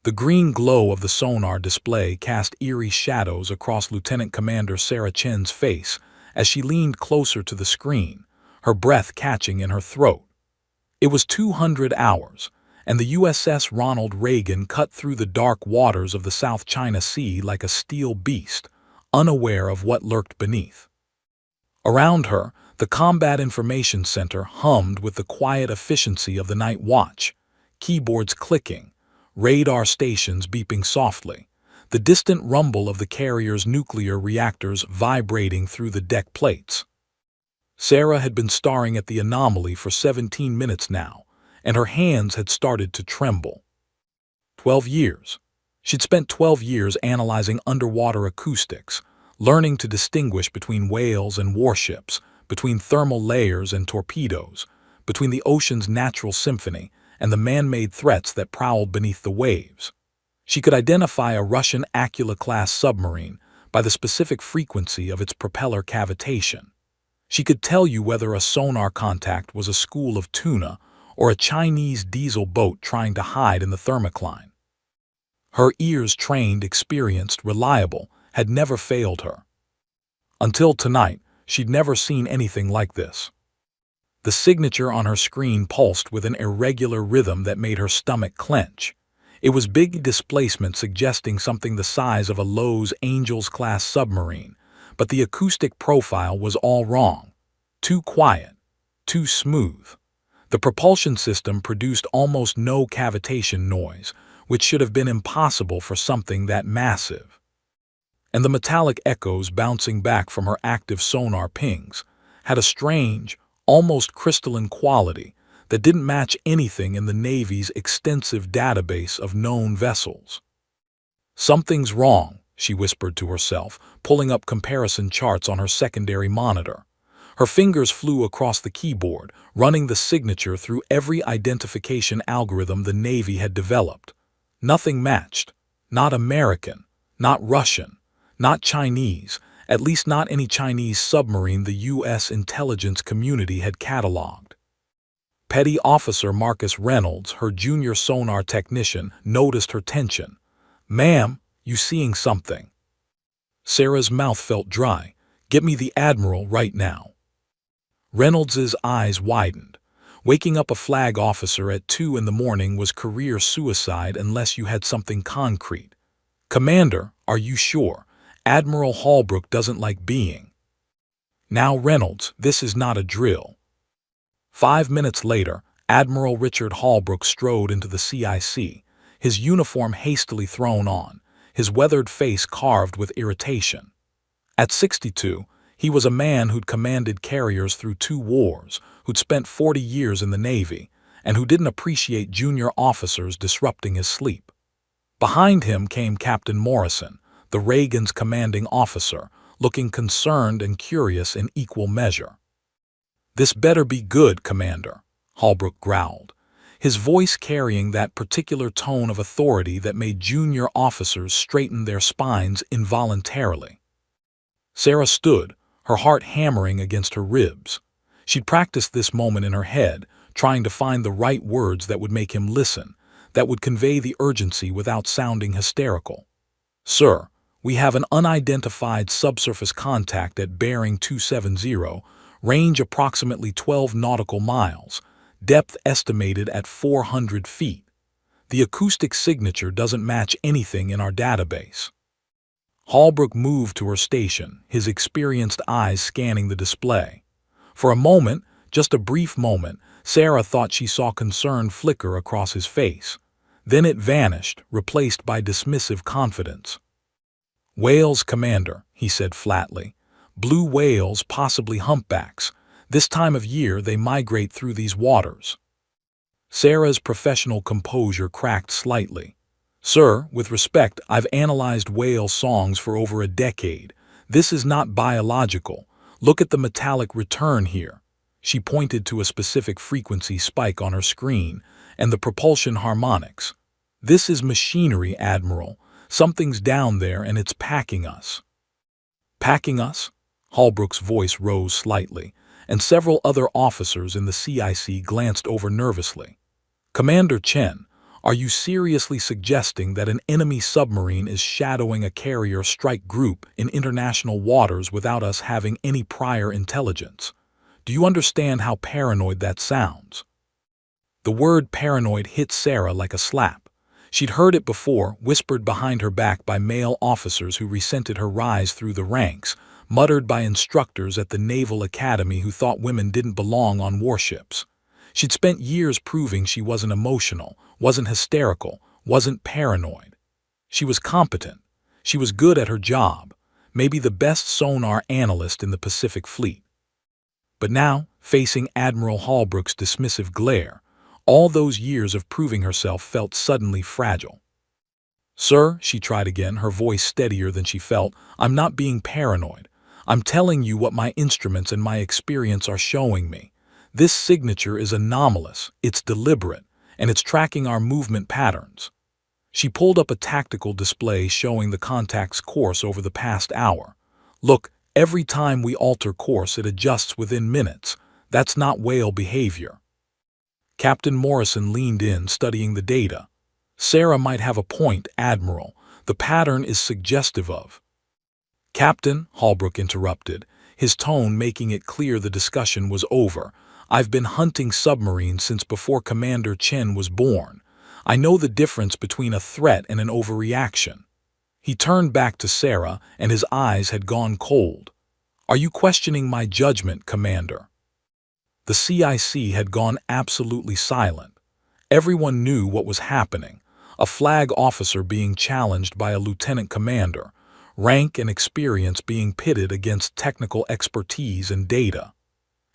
The green glow of the sonar display cast eerie shadows across Lieutenant Commander Sarah Chen's face as she leaned closer to the screen, her breath catching in her throat. It was 200 hours, and the USS Ronald Reagan cut through the dark waters of the South China Sea like a steel beast, unaware of what lurked beneath. Around her, the Combat Information Center hummed with the quiet efficiency of the night watch, keyboards clicking, radar stations beeping softly, the distant rumble of the carrier's nuclear reactors vibrating through the deck plates. Sarah had been staring at the anomaly for 17 minutes now, and her hands had started to tremble. 12 years. She'd spent 12 years analyzing underwater acoustics, learning to distinguish between whales and warships, between thermal layers and torpedoes, between the ocean's natural symphony and the man-made threats that prowled beneath the waves. She could identify a Russian Akula-class submarine by the specific frequency of its propeller cavitation. She could tell you whether a sonar contact was a school of tuna or a Chinese diesel boat trying to hide in the thermocline. Her ears, trained, experienced, reliable, had never failed her. Until tonight, she'd never seen anything like this. The signature on her screen pulsed with an irregular rhythm that made her stomach clench. It was big displacement suggesting something the size of a Lowe's Angels-class submarine, but the acoustic profile was all wrong. Too quiet, too smooth. The propulsion system produced almost no cavitation noise, which should have been impossible for something that massive. And the metallic echoes bouncing back from her active sonar pings had a strange, almost crystalline quality that didn't match anything in the Navy's extensive database of known vessels. "Something's wrong," she whispered to herself, pulling up comparison charts on her secondary monitor. Her fingers flew across the keyboard, running the signature through every identification algorithm the Navy had developed. Nothing matched. Not American, not Russian, not Chinese, at least not any Chinese submarine the U.S. intelligence community had cataloged. Petty Officer Marcus Reynolds, her junior sonar technician, noticed her tension. "Ma'am, you seeing something?" Sarah's mouth felt dry. "Get me the Admiral right now." Reynolds's eyes widened. Waking up a flag officer at 2 in the morning was career suicide unless you had something concrete. "Commander, are you sure? Admiral Holbrook doesn't like being." "Now, Reynolds, this is not a drill." 5 minutes later, Admiral Richard Holbrook strode into the CIC, his uniform hastily thrown on, his weathered face carved with irritation. At 62, he was a man who'd commanded carriers through 2 wars, who'd spent 40 years in the Navy, and who didn't appreciate junior officers disrupting his sleep. Behind him came Captain Morrison, the Reagan's commanding officer, looking concerned and curious in equal measure. "This better be good, Commander," Holbrook growled, his voice carrying that particular tone of authority that made junior officers straighten their spines involuntarily. Sarah stood, her heart hammering against her ribs. She'd practiced this moment in her head, trying to find the right words that would make him listen, that would convey the urgency without sounding hysterical. "Sir, we have an unidentified subsurface contact at bearing 270, range approximately 12 nautical miles, depth estimated at 400 feet. The acoustic signature doesn't match anything in our database." Holbrook moved to her station, his experienced eyes scanning the display. For a moment, just a brief moment, Sarah thought she saw concern flicker across his face. Then it vanished, replaced by dismissive confidence. "Whales, Commander," he said flatly. "Blue whales, possibly humpbacks. This time of year they migrate through these waters." Sarah's professional composure cracked slightly. "Sir, with respect, I've analyzed whale songs for over a decade. This is not biological. Look at the metallic return here." She pointed to a specific frequency spike on her screen and the propulsion harmonics. "This is machinery, Admiral. Something's down there and it's packing us." "Packing us?" Holbrook's voice rose slightly, and several other officers in the CIC glanced over nervously. "Commander Chen, Are you seriously suggesting that an enemy submarine is shadowing a carrier strike group in international waters without us having any prior intelligence? Do you understand how paranoid that sounds? The word paranoid hit Sarah like a slap. She'd heard it before, whispered behind her back by male officers who resented her rise through the ranks, muttered by instructors at the Naval Academy who thought women didn't belong on warships. She'd spent years proving she wasn't emotional, wasn't hysterical, wasn't paranoid. She was competent. She was good at her job, maybe the best sonar analyst in the Pacific Fleet. But now, facing Admiral Holbrook's dismissive glare, all those years of proving herself felt suddenly fragile. "Sir," she tried again, her voice steadier than she felt, "I'm not being paranoid. I'm telling you what my instruments and my experience are showing me. This signature is anomalous, it's deliberate, and it's tracking our movement patterns." She pulled up a tactical display showing the contact's course over the past hour. "Look, every time we alter course it adjusts within minutes. That's not whale behavior." Captain Morrison leaned in, studying the data. "Sarah might have a point, Admiral. The pattern is suggestive of—" "Captain," Holbrook interrupted, his tone making it clear the discussion was over, "I've been hunting submarines since before Commander Chen was born. I know the difference between a threat and an overreaction." He turned back to Sarah, and his eyes had gone cold. "Are you questioning my judgment, Commander?" The CIC had gone absolutely silent. Everyone knew what was happening. A flag officer being challenged by a lieutenant commander, rank and experience being pitted against technical expertise and data.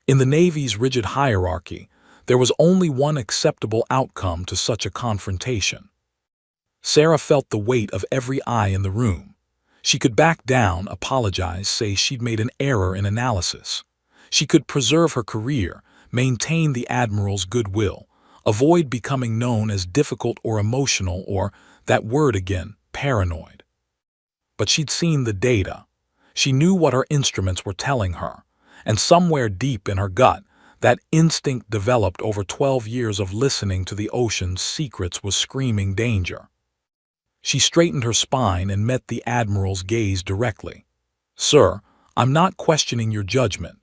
In the Navy's rigid hierarchy, there was only one acceptable outcome to such a confrontation. Sarah felt the weight of every eye in the room. She could back down, apologize, say she'd made an error in analysis. She could preserve her career, maintain the Admiral's goodwill, avoid becoming known as difficult or emotional or, that word again, paranoid. But she'd seen the data. She knew what her instruments were telling her, and somewhere deep in her gut, that instinct developed over 12 years of listening to the ocean's secrets was screaming danger. She straightened her spine and met the Admiral's gaze directly. "Sir, I'm not questioning your judgment.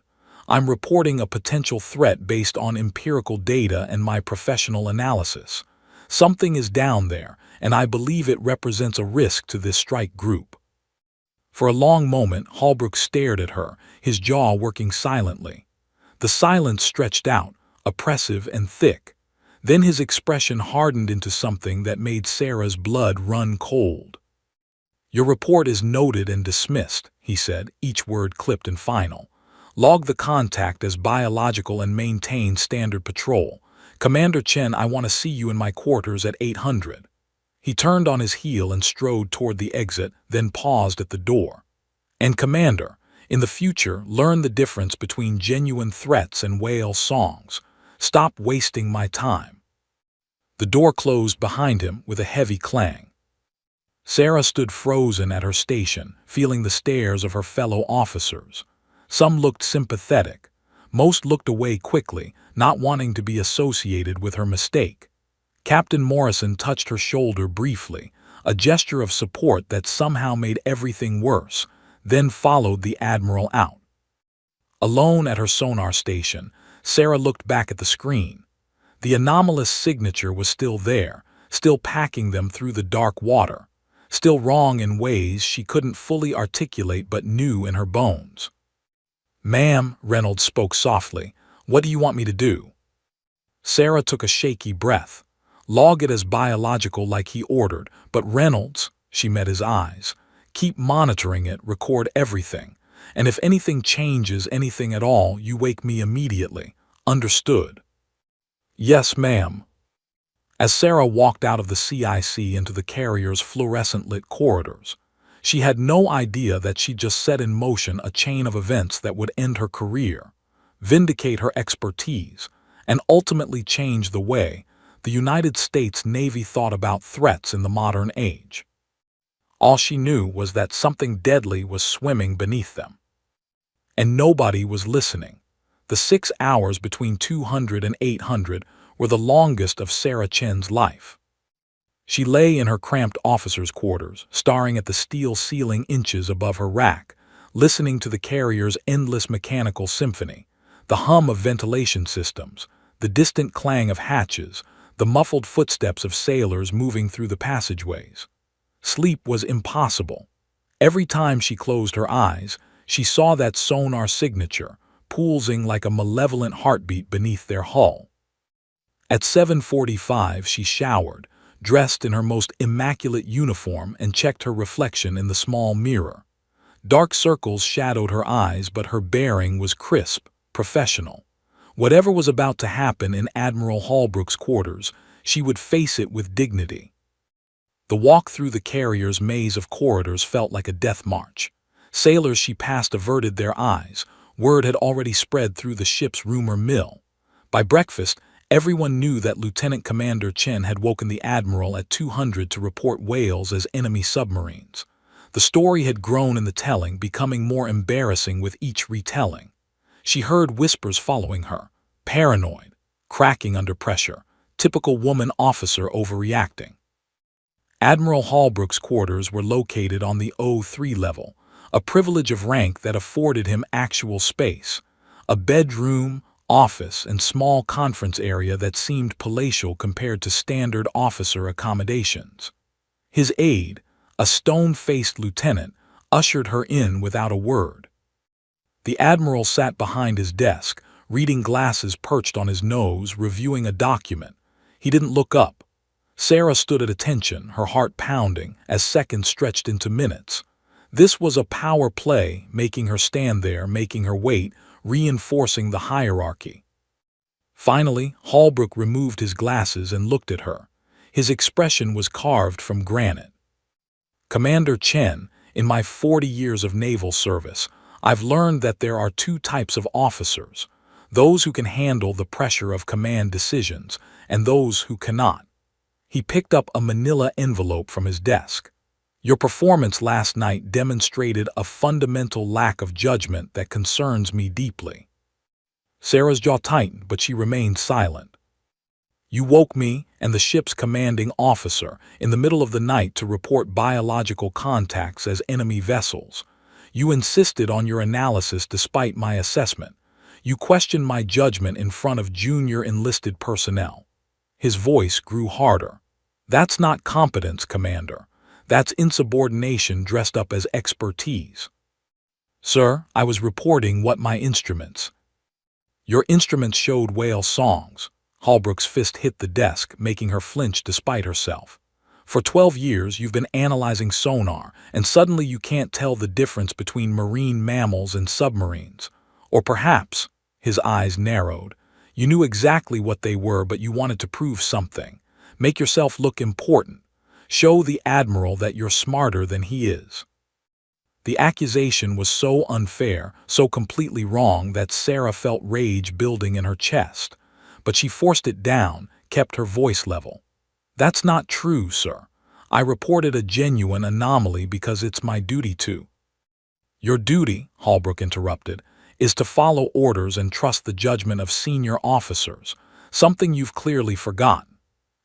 I'm reporting a potential threat based on empirical data and my professional analysis. Something is down there, and I believe it represents a risk to this strike group." For a long moment, Holbrook stared at her, his jaw working silently. The silence stretched out, oppressive and thick. Then his expression hardened into something that made Sarah's blood run cold. "Your report is noted and dismissed," he said, each word clipped and final. "Log the contact as biological and maintain standard patrol. Commander Chen, I want to see you in my quarters at 800. He turned on his heel and strode toward the exit, then paused at the door. "And Commander, in the future, learn the difference between genuine threats and whale songs. Stop wasting my time." The door closed behind him with a heavy clang. Sarah stood frozen at her station, feeling the stares of her fellow officers. Some looked sympathetic. Most looked away quickly, not wanting to be associated with her mistake. Captain Morrison touched her shoulder briefly, a gesture of support that somehow made everything worse, then followed the Admiral out. Alone at her sonar station, Sarah looked back at the screen. The anomalous signature was still there, still packing them through the dark water, still wrong in ways she couldn't fully articulate but knew in her bones. "Ma'am," Reynolds spoke softly, "what do you want me to do?" Sarah took a shaky breath. "Log it as biological like he ordered, but Reynolds," she met his eyes, "keep monitoring it, record everything, and if anything changes, anything at all, you wake me immediately. Understood?" "Yes, ma'am." As Sarah walked out of the CIC into the carrier's fluorescent-lit corridors, she had no idea that she'd just set in motion a chain of events that would end her career, vindicate her expertise, and ultimately change the way the United States Navy thought about threats in the modern age. All she knew was that something deadly was swimming beneath them. And nobody was listening. The 6 hours between 200 and 800 were the longest of Sarah Chen's life. She lay in her cramped officer's quarters, staring at the steel ceiling inches above her rack, listening to the carrier's endless mechanical symphony, the hum of ventilation systems, the distant clang of hatches, the muffled footsteps of sailors moving through the passageways. Sleep was impossible. Every time she closed her eyes, she saw that sonar signature, pulsing like a malevolent heartbeat beneath their hull. At 7:45 she showered, dressed in her most immaculate uniform, and checked her reflection in the small mirror. Dark circles shadowed her eyes, but her bearing was crisp, professional. Whatever was about to happen in Admiral Holbrook's quarters, she would face it with dignity. The walk through the carrier's maze of corridors felt like a death march. Sailors she passed averted their eyes. Word had already spread through the ship's rumor mill. By breakfast, everyone knew that Lieutenant Commander Chen had woken the Admiral at 200 to report whales as enemy submarines. The story had grown in the telling, becoming more embarrassing with each retelling. She heard whispers following her, paranoid, cracking under pressure, typical woman officer overreacting. Admiral Holbrook's quarters were located on the O3 level, a privilege of rank that afforded him actual space, a bedroom, office, and small conference area that seemed palatial compared to standard officer accommodations. His aide, a stone-faced lieutenant, ushered her in without a word. The Admiral sat behind his desk, reading glasses perched on his nose, reviewing a document. He didn't look up. Sarah stood at attention, her heart pounding, as seconds stretched into minutes. This was a power play, making her stand there, making her wait, reinforcing the hierarchy. Finally, Holbrook removed his glasses and looked at her. His expression was carved from granite. "Commander Chen, in my 40 years of naval service, I've learned that there are two types of officers, those who can handle the pressure of command decisions and those who cannot." He picked up a manila envelope from his desk. "Your performance last night demonstrated a fundamental lack of judgment that concerns me deeply." Sarah's jaw tightened, but she remained silent. "You woke me and the ship's commanding officer in the middle of the night to report biological contacts as enemy vessels. You insisted on your analysis despite my assessment. You questioned my judgment in front of junior enlisted personnel." His voice grew harder. "That's not competence, Commander. That's insubordination dressed up as expertise." "Sir, I was reporting what my instruments—" "Your instruments showed whale songs." Holbrook's fist hit the desk, making her flinch despite herself. "For 12 years you've been analyzing sonar, and suddenly you can't tell the difference between marine mammals and submarines. Or perhaps," his eyes narrowed, "you knew exactly what they were, but you wanted to prove something. Make yourself look important. Show the Admiral that you're smarter than he is." The accusation was so unfair, so completely wrong, that Sarah felt rage building in her chest. But she forced it down, kept her voice level. "That's not true, sir. I reported a genuine anomaly because it's my duty to." "Your duty," Holbrook interrupted, "is to follow orders and trust the judgment of senior officers, something you've clearly forgotten."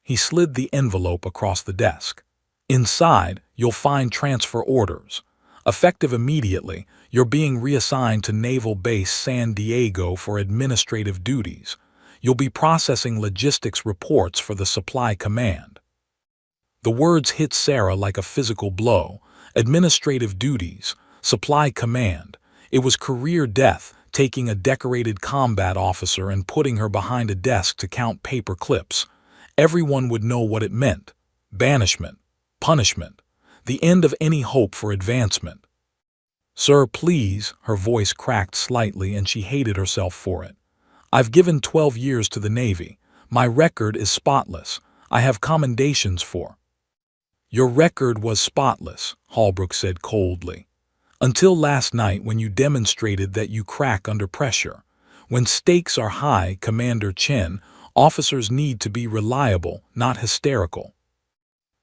He slid the envelope across the desk. "Inside, you'll find transfer orders. Effective immediately, you're being reassigned to Naval Base San Diego for administrative duties. You'll be processing logistics reports for the Supply Command." The words hit Sarah like a physical blow. Administrative duties, Supply Command. It was career death, taking a decorated combat officer and putting her behind a desk to count paper clips. Everyone would know what it meant. Banishment. Punishment. The end of any hope for advancement. "Sir, please," her voice cracked slightly and she hated herself for it. "I've given 12 years to the Navy. My record is spotless. I have commendations for—" "Your record was spotless," Holbrook said coldly. "Until last night, when you demonstrated that you crack under pressure. When stakes are high, Commander Chen, officers need to be reliable, not hysterical."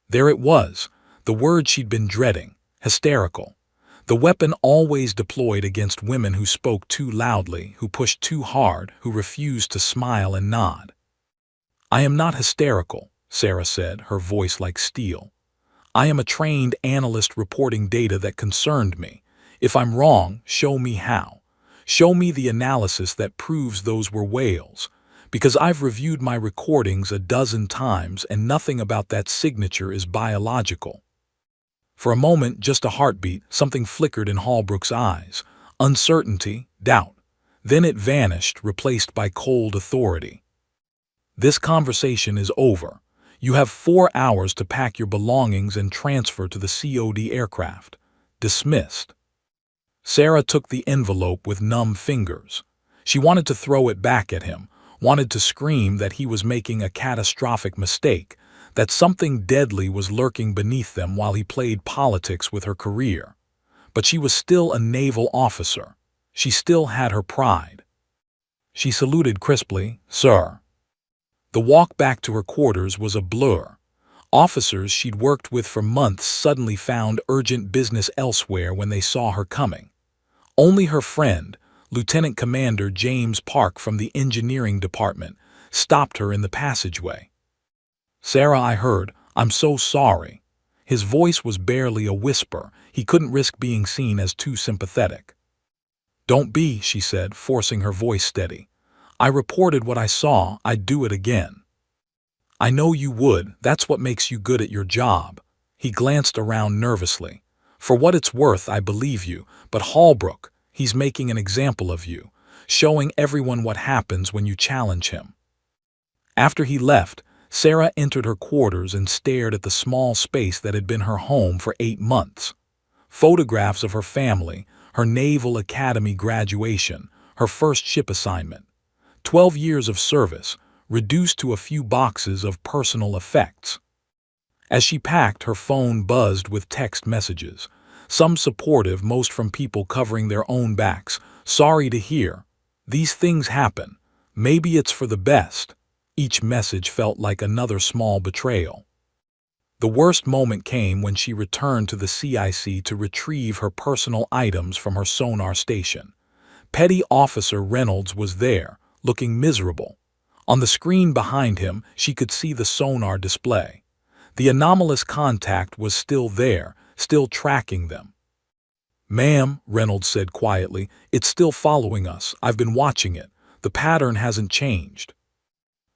There it was, the word she'd been dreading, hysterical. The weapon always deployed against women who spoke too loudly, who pushed too hard, who refused to smile and nod. "I am not hysterical," Sarah said, her voice like steel. "I am a trained analyst reporting data that concerned me. If I'm wrong, show me how. Show me the analysis that proves those were whales. Because I've reviewed my recordings a dozen times and nothing about that signature is biological." For a moment, just a heartbeat, something flickered in Holbrook's eyes. Uncertainty, doubt. Then it vanished, replaced by cold authority. "This conversation is over. You have 4 hours to pack your belongings and transfer to the COD aircraft. Dismissed." Sarah took the envelope with numb fingers. She wanted to throw it back at him, wanted to scream that he was making a catastrophic mistake, that something deadly was lurking beneath them while he played politics with her career. But she was still a naval officer. She still had her pride. She saluted crisply, "Sir." The walk back to her quarters was a blur. Officers she'd worked with for months suddenly found urgent business elsewhere when they saw her coming. Only her friend, Lieutenant Commander James Park from the engineering department, stopped her in the passageway. "Sarah, I heard. I'm so sorry." His voice was barely a whisper. He couldn't risk being seen as too sympathetic. "Don't be," she said, forcing her voice steady. "I reported what I saw. I'd do it again." "I know you would. That's what makes you good at your job." He glanced around nervously. "For what it's worth, I believe you. But Holbrook, he's making an example of you, showing everyone what happens when you challenge him." After he left, Sarah entered her quarters and stared at the small space that had been her home for 8 months. Photographs of her family, her Naval Academy graduation, her first ship assignment. 12 years of service, reduced to a few boxes of personal effects. As she packed, her phone buzzed with text messages, some supportive, most from people covering their own backs. "Sorry to hear. These things happen. Maybe it's for the best." Each message felt like another small betrayal. The worst moment came when she returned to the CIC to retrieve her personal items from her sonar station. Petty Officer Reynolds was there, looking miserable. On the screen behind him, she could see the sonar display. The anomalous contact was still there, still tracking them. "Ma'am," Reynolds said quietly, "it's still following us. I've been watching it. The pattern hasn't changed."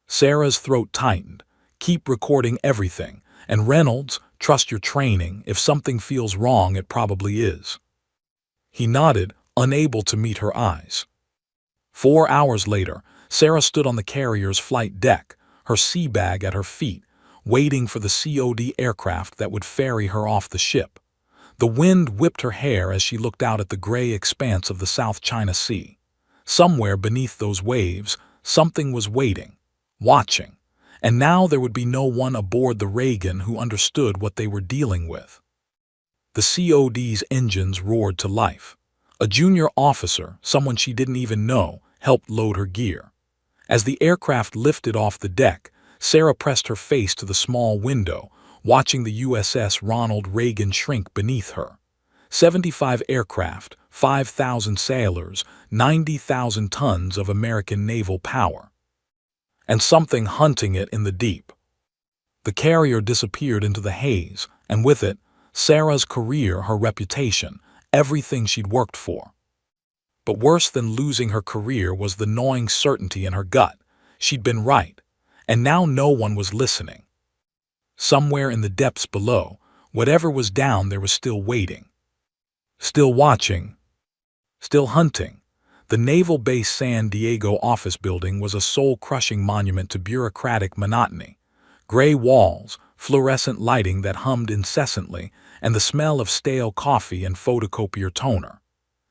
Sarah's throat tightened. "Keep recording everything. And Reynolds, trust your training. If something feels wrong, it probably is." He nodded, unable to meet her eyes. 4 hours later, Sarah stood on the carrier's flight deck, her sea bag at her feet, waiting for the COD aircraft that would ferry her off the ship. The wind whipped her hair as she looked out at the gray expanse of the South China Sea. Somewhere beneath those waves, something was waiting, watching, and now there would be no one aboard the Reagan who understood what they were dealing with. The COD's engines roared to life. A junior officer, someone she didn't even know, helped load her gear. As the aircraft lifted off the deck, Sarah pressed her face to the small window, watching the USS Ronald Reagan shrink beneath her. 75 aircraft, 5,000 sailors, 90,000 tons of American naval power. And something hunting it in the deep. The carrier disappeared into the haze, and with it, Sarah's career, her reputation, everything she'd worked for. But worse than losing her career was the gnawing certainty in her gut. She'd been right, and now no one was listening. Somewhere in the depths below, whatever was down there was still waiting. Still watching. Still hunting. The Naval Base San Diego office building was a soul-crushing monument to bureaucratic monotony. Gray walls, fluorescent lighting that hummed incessantly, and the smell of stale coffee and photocopier toner.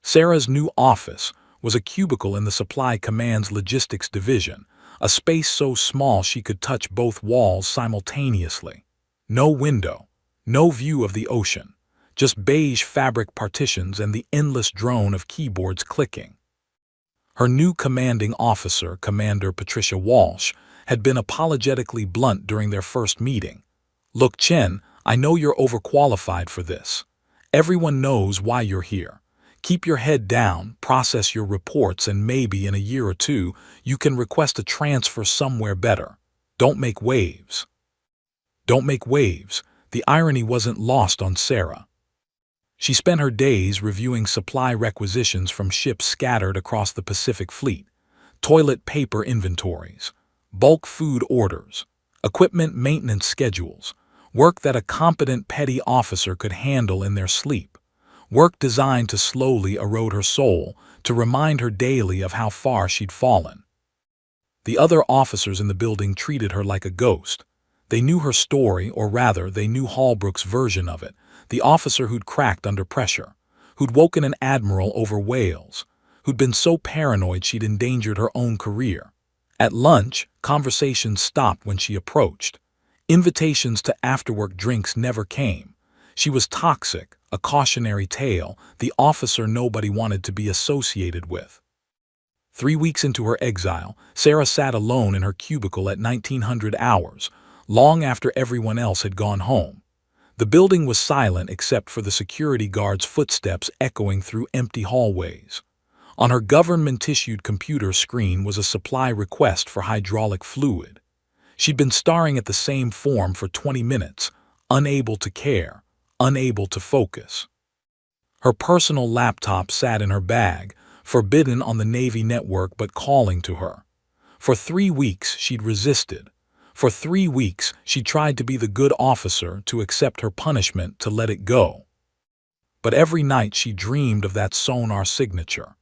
Sarah's new office was a cubicle in the Supply Command's logistics division, a space so small she could touch both walls simultaneously. No window, no view of the ocean, just beige fabric partitions and the endless drone of keyboards clicking. Her new commanding officer, Commander Patricia Walsh, had been apologetically blunt during their first meeting. "Look, Chen, I know you're overqualified for this. Everyone knows why you're here. Keep your head down, process your reports, and maybe in a year or two, you can request a transfer somewhere better. Don't make waves." Don't make waves. The irony wasn't lost on Sarah. She spent her days reviewing supply requisitions from ships scattered across the Pacific Fleet, toilet paper inventories, bulk food orders, equipment maintenance schedules, work that a competent petty officer could handle in their sleep, work designed to slowly erode her soul, to remind her daily of how far she'd fallen. The other officers in the building treated her like a ghost. They knew her story, or rather, they knew Holbrook's version of it, the officer who'd cracked under pressure, who'd woken an admiral over whales, who'd been so paranoid she'd endangered her own career. At lunch, conversations stopped when she approached. Invitations to after-work drinks never came. She was toxic, a cautionary tale, the officer nobody wanted to be associated with. 3 weeks into her exile, Sarah sat alone in her cubicle at 1900 hours, long after everyone else had gone home. The building was silent except for the security guard's footsteps echoing through empty hallways. On her government-issued computer screen was a supply request for hydraulic fluid. She'd been staring at the same form for 20 minutes, unable to care, unable to focus. Her personal laptop sat in her bag, forbidden on the Navy network but calling to her. For 3 weeks she'd resisted. For 3 weeks she tried to be the good officer, to accept her punishment, to let it go. But every night she dreamed of that sonar signature.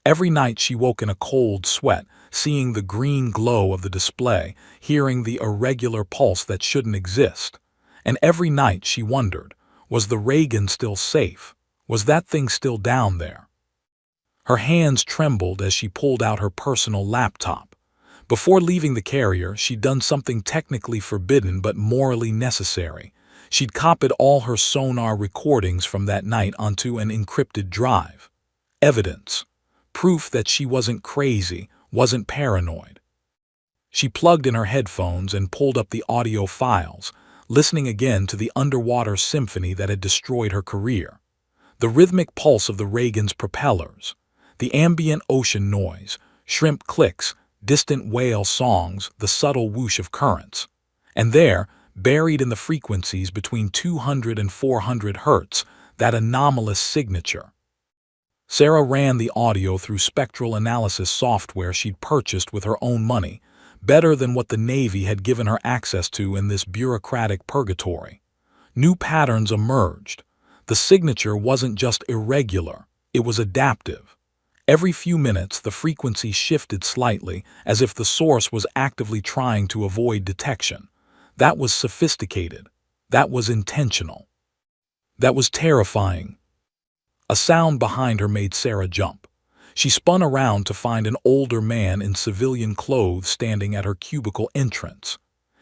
Every night she woke in a cold sweat, seeing the green glow of the display, hearing the irregular pulse that shouldn't exist. And every night she wondered, was the Reagan still safe? Was that thing still down there? Her hands trembled as she pulled out her personal laptop. Before leaving the carrier, she'd done something technically forbidden but morally necessary. She'd copied all her sonar recordings from that night onto an encrypted drive. Evidence. Proof that she wasn't crazy, wasn't paranoid. She plugged in her headphones and pulled up the audio files, listening again to the underwater symphony that had destroyed her career. The rhythmic pulse of the Reagan's propellers, the ambient ocean noise, shrimp clicks, distant whale songs, the subtle whoosh of currents. And there, buried in the frequencies between 200 and 400 hertz, that anomalous signature. Sarah ran the audio through spectral analysis software she'd purchased with her own money, better than what the Navy had given her access to in this bureaucratic purgatory. New patterns emerged. The signature wasn't just irregular, it was adaptive. Every few minutes, the frequency shifted slightly, as if the source was actively trying to avoid detection. That was sophisticated. That was intentional. That was terrifying. A sound behind her made Sarah jump. She spun around to find an older man in civilian clothes standing at her cubicle entrance.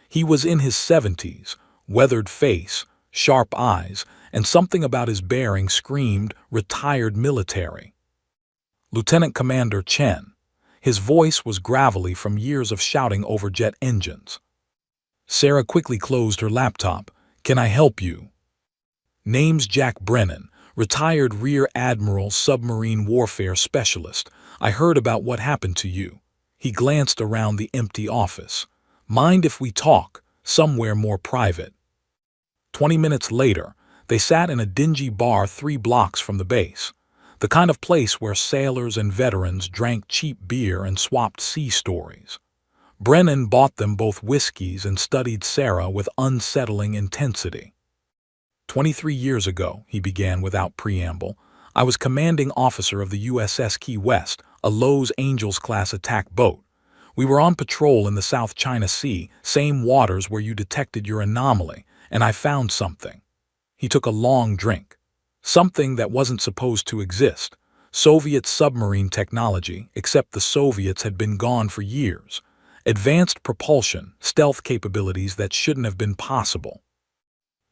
He was in his 70s, weathered face, sharp eyes, and something about his bearing screamed retired military. Lieutenant Commander Chen. His voice was gravelly from years of shouting over jet engines. Sarah quickly closed her laptop. "Can I help you?" "Name's Jack Brennan, retired Rear Admiral, submarine warfare specialist. I heard about what happened to you." He glanced around the empty office. "Mind if we talk, somewhere more private?" 20 minutes later, they sat in a dingy bar 3 blocks from the base, the kind of place where sailors and veterans drank cheap beer and swapped sea stories. Brennan bought them both whiskeys and studied Sarah with unsettling intensity. 23 years ago, he began without preamble, I was commanding officer of the USS Key West, a Lowe's Angels-class attack boat. We were on patrol in the South China Sea, same waters where you detected your anomaly, and I found something. He took a long drink. Something that wasn't supposed to exist. Soviet submarine technology, except the Soviets had been gone for years. Advanced propulsion, stealth capabilities that shouldn't have been possible.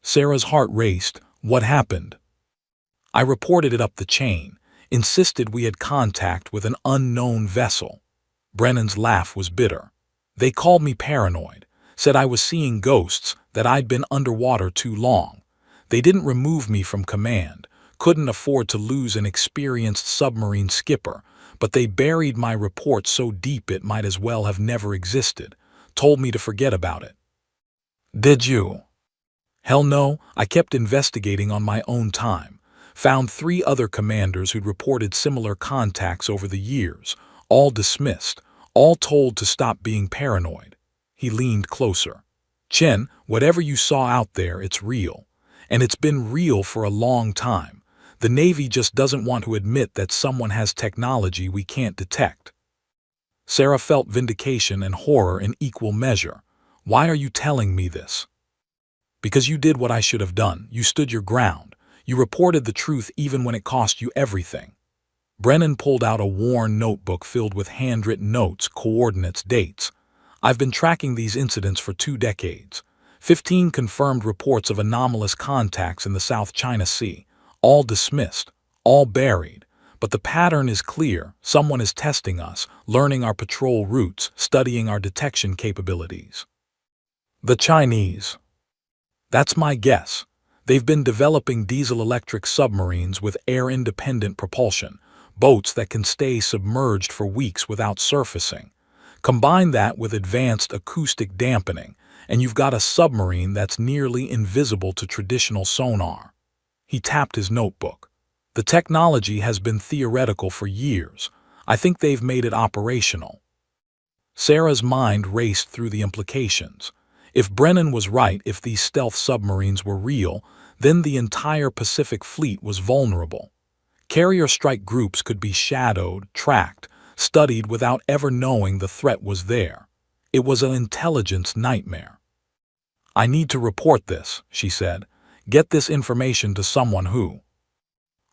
Sarah's heart raced. What happened? I reported it up the chain, insisted we had contact with an unknown vessel. Brennan's laugh was bitter. They called me paranoid, said I was seeing ghosts, that I'd been underwater too long. They didn't remove me from command, couldn't afford to lose an experienced submarine skipper, but they buried my report so deep it might as well have never existed, told me to forget about it. Did you? Hell no, I kept investigating on my own time. Found 3 other commanders who'd reported similar contacts over the years, all dismissed, all told to stop being paranoid. He leaned closer. Chen, whatever you saw out there, it's real. And it's been real for a long time. The Navy just doesn't want to admit that someone has technology we can't detect. Sarah felt vindication and horror in equal measure. Why are you telling me this? Because you did what I should have done. You stood your ground. You reported the truth even when it cost you everything. Brennan pulled out a worn notebook filled with handwritten notes, coordinates, dates. I've been tracking these incidents for 2 decades. 15 confirmed reports of anomalous contacts in the South China Sea. All dismissed, all buried. But the pattern is clear. Someone is testing us, learning our patrol routes, studying our detection capabilities. The Chinese. That's my guess. They've been developing diesel-electric submarines with air-independent propulsion, boats that can stay submerged for weeks without surfacing. Combine that with advanced acoustic dampening, and you've got a submarine that's nearly invisible to traditional sonar. He tapped his notebook. The technology has been theoretical for years. I think they've made it operational. Sarah's mind raced through the implications. If Brennan was right, if these stealth submarines were real, then the entire Pacific Fleet was vulnerable. Carrier strike groups could be shadowed, tracked, studied without ever knowing the threat was there. It was an intelligence nightmare. I need to report this, she said. Get this information to someone who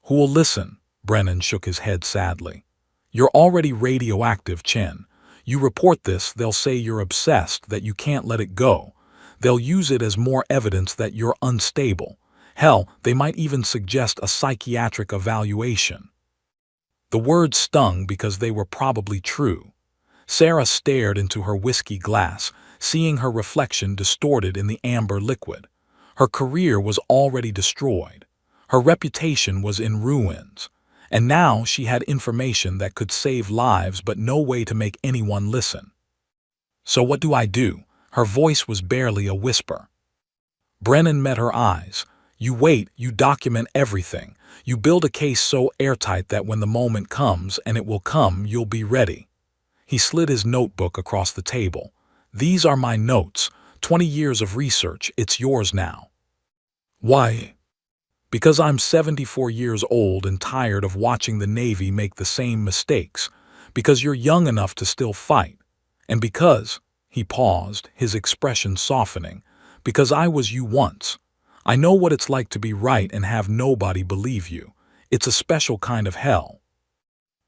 will listen. Brennan shook his head sadly. You're already radioactive, Chen. You report this, they'll say you're obsessed, that you can't let it go. They'll use it as more evidence that you're unstable. Hell, they might even suggest a psychiatric evaluation. The words stung because they were probably true. Sarah stared into her whiskey glass, seeing her reflection distorted in the amber liquid. Her career was already destroyed. Her reputation was in ruins. And now she had information that could save lives but no way to make anyone listen. So what do I do? Her voice was barely a whisper. Brennan met her eyes. You wait, you document everything. You build a case so airtight that when the moment comes, and it will come, you'll be ready. He slid his notebook across the table. These are my notes. 20 years of research. It's yours now. Why? Because I'm 74 years old and tired of watching the Navy make the same mistakes. Because you're young enough to still fight. And because, he paused, his expression softening, because I was you once. I know what it's like to be right and have nobody believe you. It's a special kind of hell.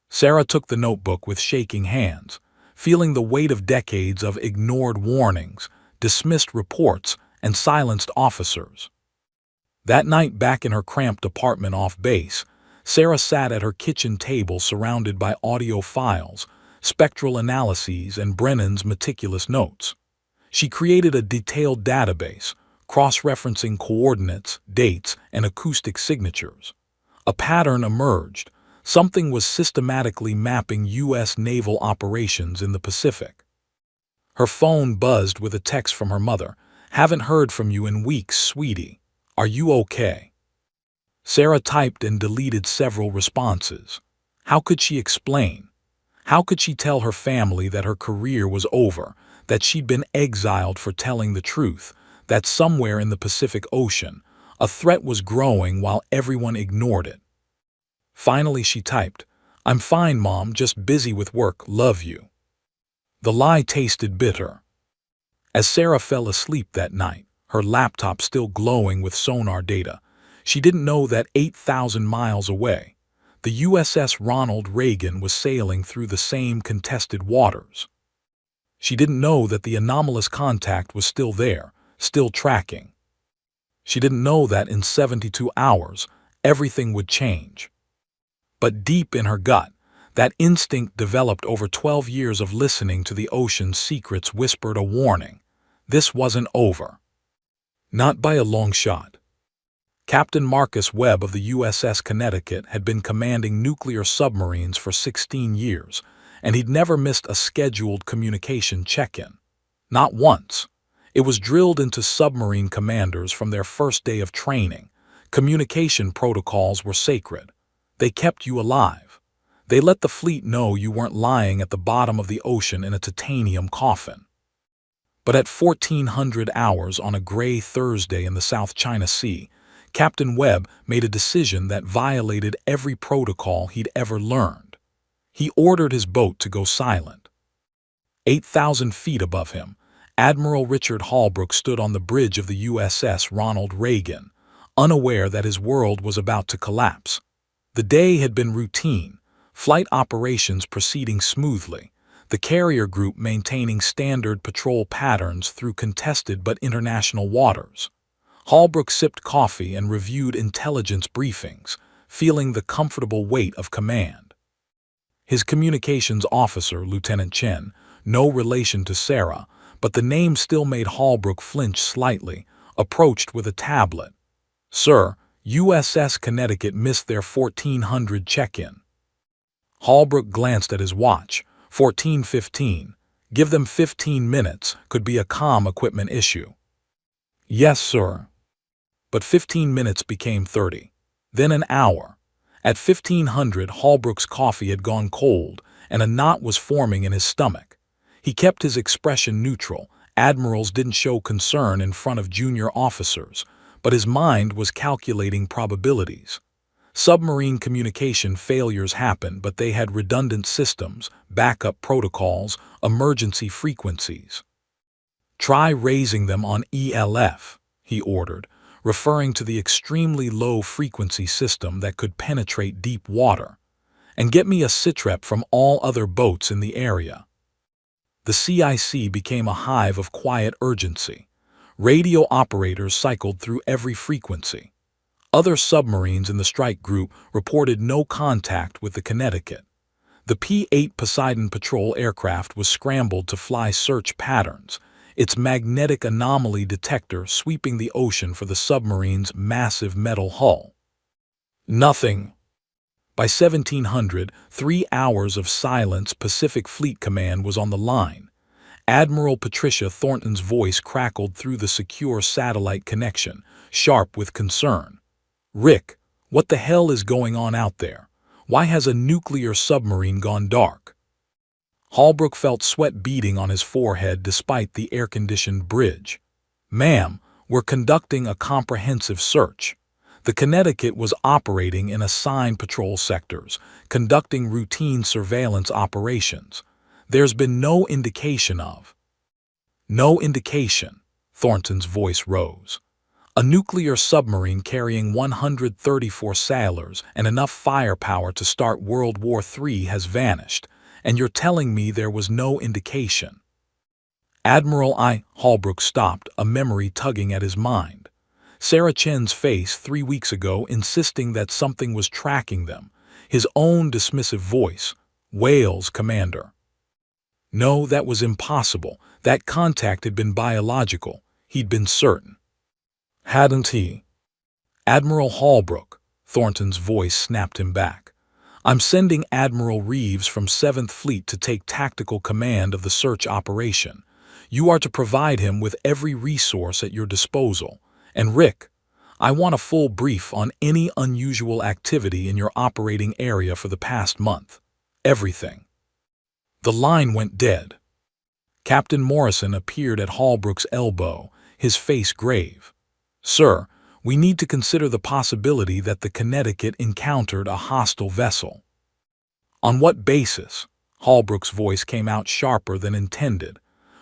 Sarah took the notebook with shaking hands, feeling the weight of decades of ignored warnings, dismissed reports, and silenced officers. That night back in her cramped apartment off base, Sarah sat at her kitchen table surrounded by audio files, spectral analyses, and Brennan's meticulous notes. She created a detailed database, cross-referencing coordinates, dates, and acoustic signatures. A pattern emerged. Something was systematically mapping U.S. naval operations in the Pacific. Her phone buzzed with a text from her mother. Haven't heard from you in weeks, sweetie. Are you okay? Sarah typed and deleted several responses. How could she explain? How could she tell her family that her career was over, that she'd been exiled for telling the truth, that somewhere in the Pacific Ocean, a threat was growing while everyone ignored it? Finally, she typed, I'm fine, Mom, just busy with work, love you. The lie tasted bitter. As Sarah fell asleep that night, her laptop still glowing with sonar data, she didn't know that 8,000 miles away, the USS Ronald Reagan was sailing through the same contested waters. She didn't know that the anomalous contact was still there, still tracking. She didn't know that in 72 hours, everything would change. But deep in her gut, that instinct developed over 12 years of listening to the ocean's secrets whispered a warning. This wasn't over. Not by a long shot. Captain Marcus Webb of the USS Connecticut had been commanding nuclear submarines for 16 years, and he'd never missed a scheduled communication check-in. Not once. It was drilled into submarine commanders from their first day of training. Communication protocols were sacred. They kept you alive. They let the fleet know you weren't lying at the bottom of the ocean in a titanium coffin. But at 1400 hours on a gray Thursday in the South China Sea, Captain Webb made a decision that violated every protocol he'd ever learned. He ordered his boat to go silent. 8,000 feet above him, Admiral Richard Holbrook stood on the bridge of the USS Ronald Reagan, unaware that his world was about to collapse. The day had been routine, flight operations proceeding smoothly, the carrier group maintaining standard patrol patterns through contested but international waters. Holbrook sipped coffee and reviewed intelligence briefings, feeling the comfortable weight of command. His communications officer, Lieutenant Chen, no relation to Sarah, but the name still made Holbrook flinch slightly, approached with a tablet. "Sir, USS Connecticut missed their 1400 check-in." Holbrook glanced at his watch. 14:15. Give them 15 minutes, could be a comm equipment issue. "Yes, sir." But 15 minutes became 30, then an hour. At 1500, Holbrook's coffee had gone cold, and a knot was forming in his stomach. He kept his expression neutral. Admirals didn't show concern in front of junior officers, but his mind was calculating probabilities. Submarine communication failures happen, but they had redundant systems, backup protocols, emergency frequencies. "Try raising them on ELF," he ordered, referring to the extremely low-frequency system that could penetrate deep water. "And get me a sitrep from all other boats in the area." The CIC became a hive of quiet urgency. Radio operators cycled through every frequency. Other submarines in the strike group reported no contact with the Connecticut. The P-8 Poseidon patrol aircraft was scrambled to fly search patterns, its magnetic anomaly detector sweeping the ocean for the submarine's massive metal hull. Nothing. By 1700, 3 hours of silence. Pacific Fleet Command was on the line. Admiral Patricia Thornton's voice crackled through the secure satellite connection, sharp with concern. "Rick, what the hell is going on out there? Why has a nuclear submarine gone dark?" Holbrook felt sweat beading on his forehead despite the air-conditioned bridge. "Ma'am, we're conducting a comprehensive search. The Connecticut was operating in assigned patrol sectors, conducting routine surveillance operations. There's been no indication of—" "No indication," Thornton's voice rose. "A nuclear submarine carrying 134 sailors and enough firepower to start World War III has vanished, and you're telling me there was no indication?" "Admiral, Holbrook stopped, a memory tugging at his mind. Sarah Chen's face 3 weeks ago insisting that something was tracking them. His own dismissive voice, "Wales, Commander." No, that was impossible. That contact had been biological. He'd been certain. Hadn't he? "Admiral Holbrook," Thornton's voice snapped him back. "I'm sending Admiral Reeves from 7th Fleet to take tactical command of the search operation. You are to provide him with every resource at your disposal. And Rick, I want a full brief on any unusual activity in your operating area for the past month. Everything." The line went dead. Captain Morrison appeared at Holbrook's elbow, his face grave. "Sir, we need to consider the possibility that the Connecticut encountered a hostile vessel." "On what basis?" Holbrook's voice came out sharper than intended.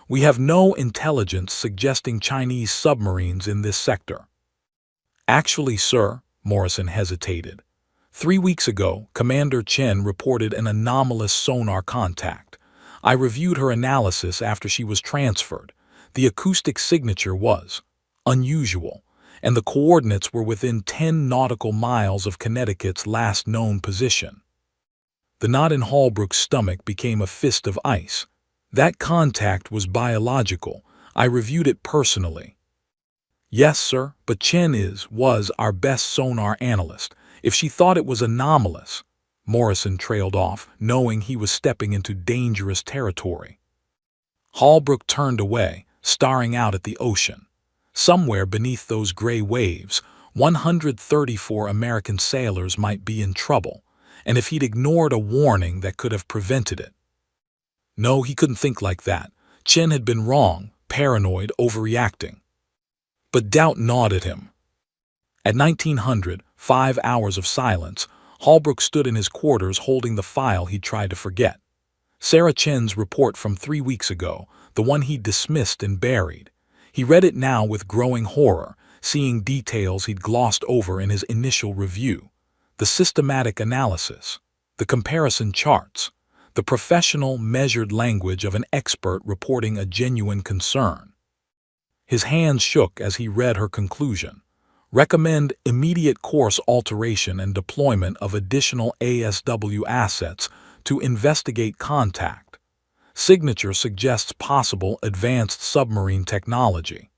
"We have no intelligence suggesting Chinese submarines in this sector." "Actually, sir," Morrison hesitated. 3 weeks ago, Commander Chen reported an anomalous sonar contact. I reviewed her analysis after she was transferred. The acoustic signature was unusual, and the coordinates were within 10 nautical miles of Connecticut's last known position. The knot in Holbrook's stomach became a fist of ice. That contact was biological. I reviewed it personally. "Yes, sir, but Chen was our best sonar analyst. If she thought it was anomalous—" Morrison trailed off, knowing he was stepping into dangerous territory. Holbrook turned away, staring out at the ocean. Somewhere beneath those gray waves, 134 American sailors might be in trouble, and if he'd ignored a warning that could have prevented it. No, he couldn't think like that. Chen had been wrong, paranoid, overreacting. But doubt gnawed at him. At 1900, 5 hours of silence, Holbrook stood in his quarters holding the file he'd tried to forget. Sarah Chen's report from 3 weeks ago, the one he'd dismissed and buried. He read it now with growing horror, seeing details he'd glossed over in his initial review. The systematic analysis, the comparison charts, the professional, measured language of an expert reporting a genuine concern. His hands shook as he read her conclusion. Recommend immediate course alteration and deployment of additional ASW assets to investigate contact. Signature suggests possible advanced submarine technology.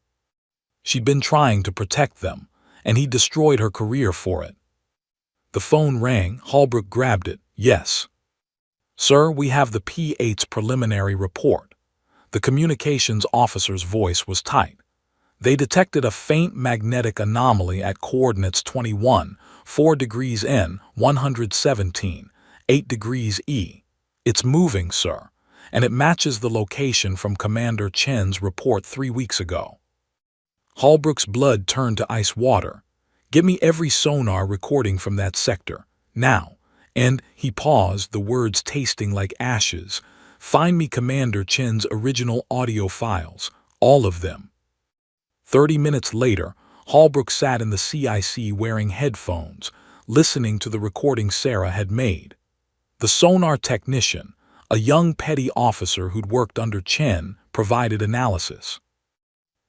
She'd been trying to protect them, and he destroyed her career for it. The phone rang. Holbrook grabbed it. Yes. Sir, we have the P-8's preliminary report. The communications officer's voice was tight. They detected a faint magnetic anomaly at coordinates 21, 4 degrees N, 117, 8 degrees E. It's moving, sir, and it matches the location from Commander Chen's report 3 weeks ago. Holbrook's blood turned to ice water. Get me every sonar recording from that sector, now. And he paused, the words tasting like ashes. Find me Commander Chen's original audio files, all of them. 30 minutes later, Holbrook sat in the CIC wearing headphones, listening to the recording Sarah had made. The sonar technician, a young petty officer who'd worked under Chen, provided analysis.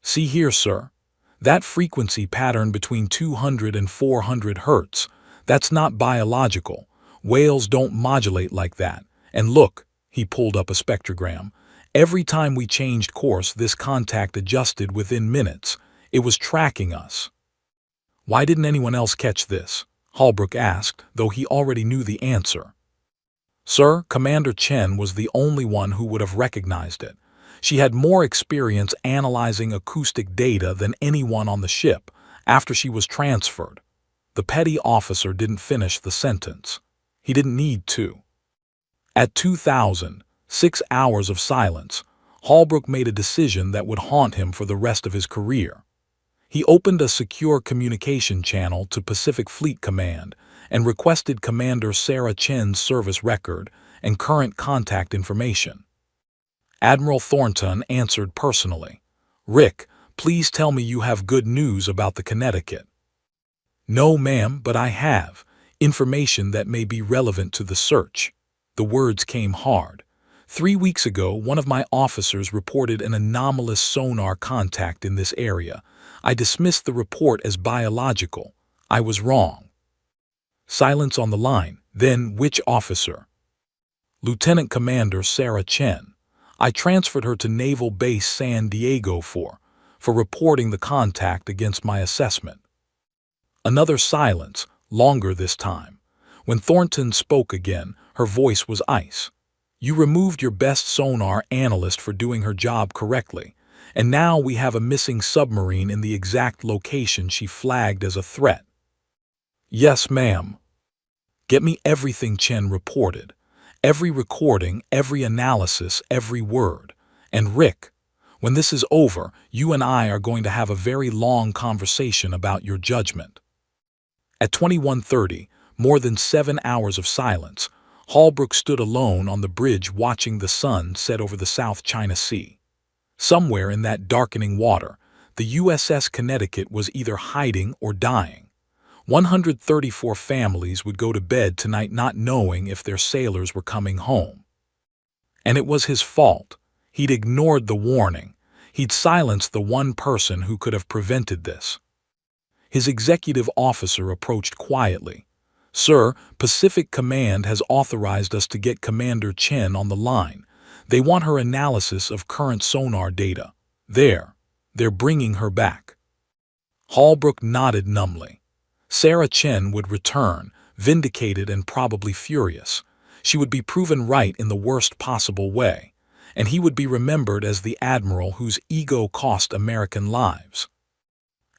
See here, sir. That frequency pattern between 200 and 400 hertz, that's not biological. Whales don't modulate like that. And look, he pulled up a spectrogram. Every time we changed course, this contact adjusted within minutes. It was tracking us. Why didn't anyone else catch this? Holbrook asked, though he already knew the answer. Sir, Commander Chen was the only one who would have recognized it. She had more experience analyzing acoustic data than anyone on the ship after she was transferred. The petty officer didn't finish the sentence. He didn't need to. At 2000, 6 hours of silence, Holbrook made a decision that would haunt him for the rest of his career. He opened a secure communication channel to Pacific Fleet Command and requested Commander Sarah Chen's service record and current contact information. Admiral Thornton answered personally. Rick, please tell me you have good news about the Connecticut. No, ma'am, but I have information that may be relevant to the search. The words came hard. 3 weeks ago, one of my officers reported an anomalous sonar contact in this area. I dismissed the report as biological. I was wrong. Silence on the line. Then, which officer? Lieutenant Commander Sarah Chen. I transferred her to Naval Base San Diego for reporting the contact against my assessment. Another silence, longer this time. When Thornton spoke again, her voice was ice. You removed your best sonar analyst for doing her job correctly, and now we have a missing submarine in the exact location she flagged as a threat. Yes, ma'am. Get me everything Chen reported. Every recording, every analysis, every word. And Rick, when this is over, you and I are going to have a very long conversation about your judgment. At 21:30, more than 7 hours of silence, Holbrook stood alone on the bridge watching the sun set over the South China Sea. Somewhere in that darkening water, the USS Connecticut was either hiding or dying. 134 families would go to bed tonight not knowing if their sailors were coming home. And it was his fault. He'd ignored the warning. He'd silenced the one person who could have prevented this. His executive officer approached quietly. Sir, Pacific Command has authorized us to get Commander Chen on the line. They want her analysis of current sonar data. They're bringing her back. Holbrook nodded numbly. Sarah Chen would return, vindicated and probably furious. She would be proven right in the worst possible way. and he would be remembered as the admiral whose ego cost American lives.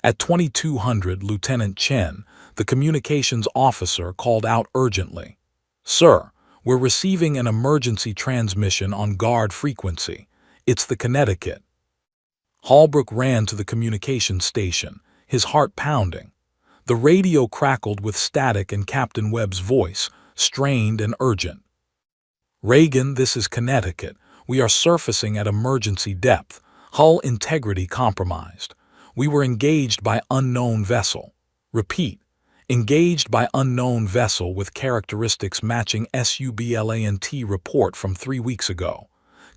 At 2200, Lieutenant Chen, the communications officer, called out urgently, "Sir, we're receiving an emergency transmission on guard frequency. It's the Connecticut." Holbrook ran to the communications station, his heart pounding. The radio crackled with static and Captain Webb's voice, strained and urgent. "Reagan, this is Connecticut. We are surfacing at emergency depth. Hull integrity compromised. We were engaged by unknown vessel. Repeat, engaged by unknown vessel with characteristics matching SUBLANT report from 3 weeks ago.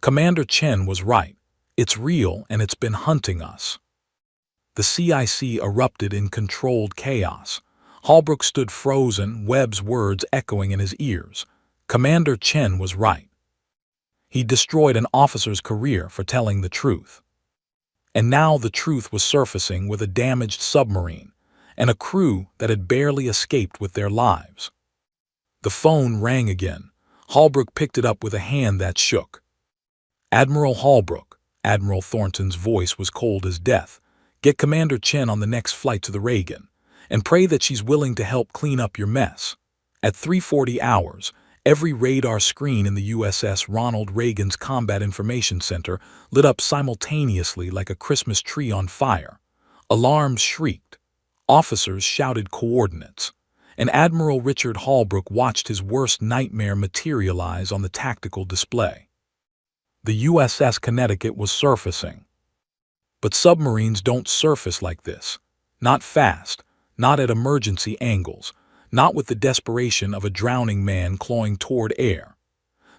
Commander Chen was right. It's real and it's been hunting us." The CIC erupted in controlled chaos. Holbrook stood frozen, Webb's words echoing in his ears. Commander Chen was right. He destroyed an officer's career for telling the truth. And now the truth was surfacing with a damaged submarine and a crew that had barely escaped with their lives. The phone rang again. Holbrook picked it up with a hand that shook. "Admiral Holbrook," Admiral Thornton's voice was cold as death, "get Commander Chen on the next flight to the Reagan, and pray that she's willing to help clean up your mess. At 3:40 hours, every radar screen in the USS Ronald Reagan's Combat Information Center lit up simultaneously like a Christmas tree on fire. Alarms shrieked. Officers shouted coordinates. And Admiral Richard Holbrook watched his worst nightmare materialize on the tactical display. The USS Connecticut was surfacing. But submarines don't surface like this. Not fast, not at emergency angles, not with the desperation of a drowning man clawing toward air.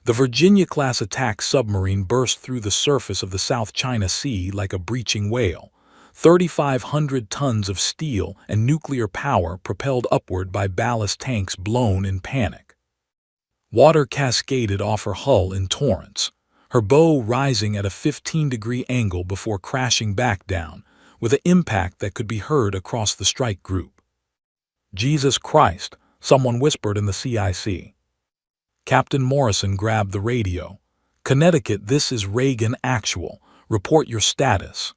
The Virginia-class attack submarine burst through the surface of the South China Sea like a breaching whale, 3,500 tons of steel and nuclear power propelled upward by ballast tanks blown in panic. Water cascaded off her hull in torrents, her bow rising at a 15-degree angle before crashing back down, with an impact that could be heard across the strike group. "Jesus Christ," someone whispered in the CIC. Captain Morrison grabbed the radio. "Connecticut, this is Reagan Actual. Report your status."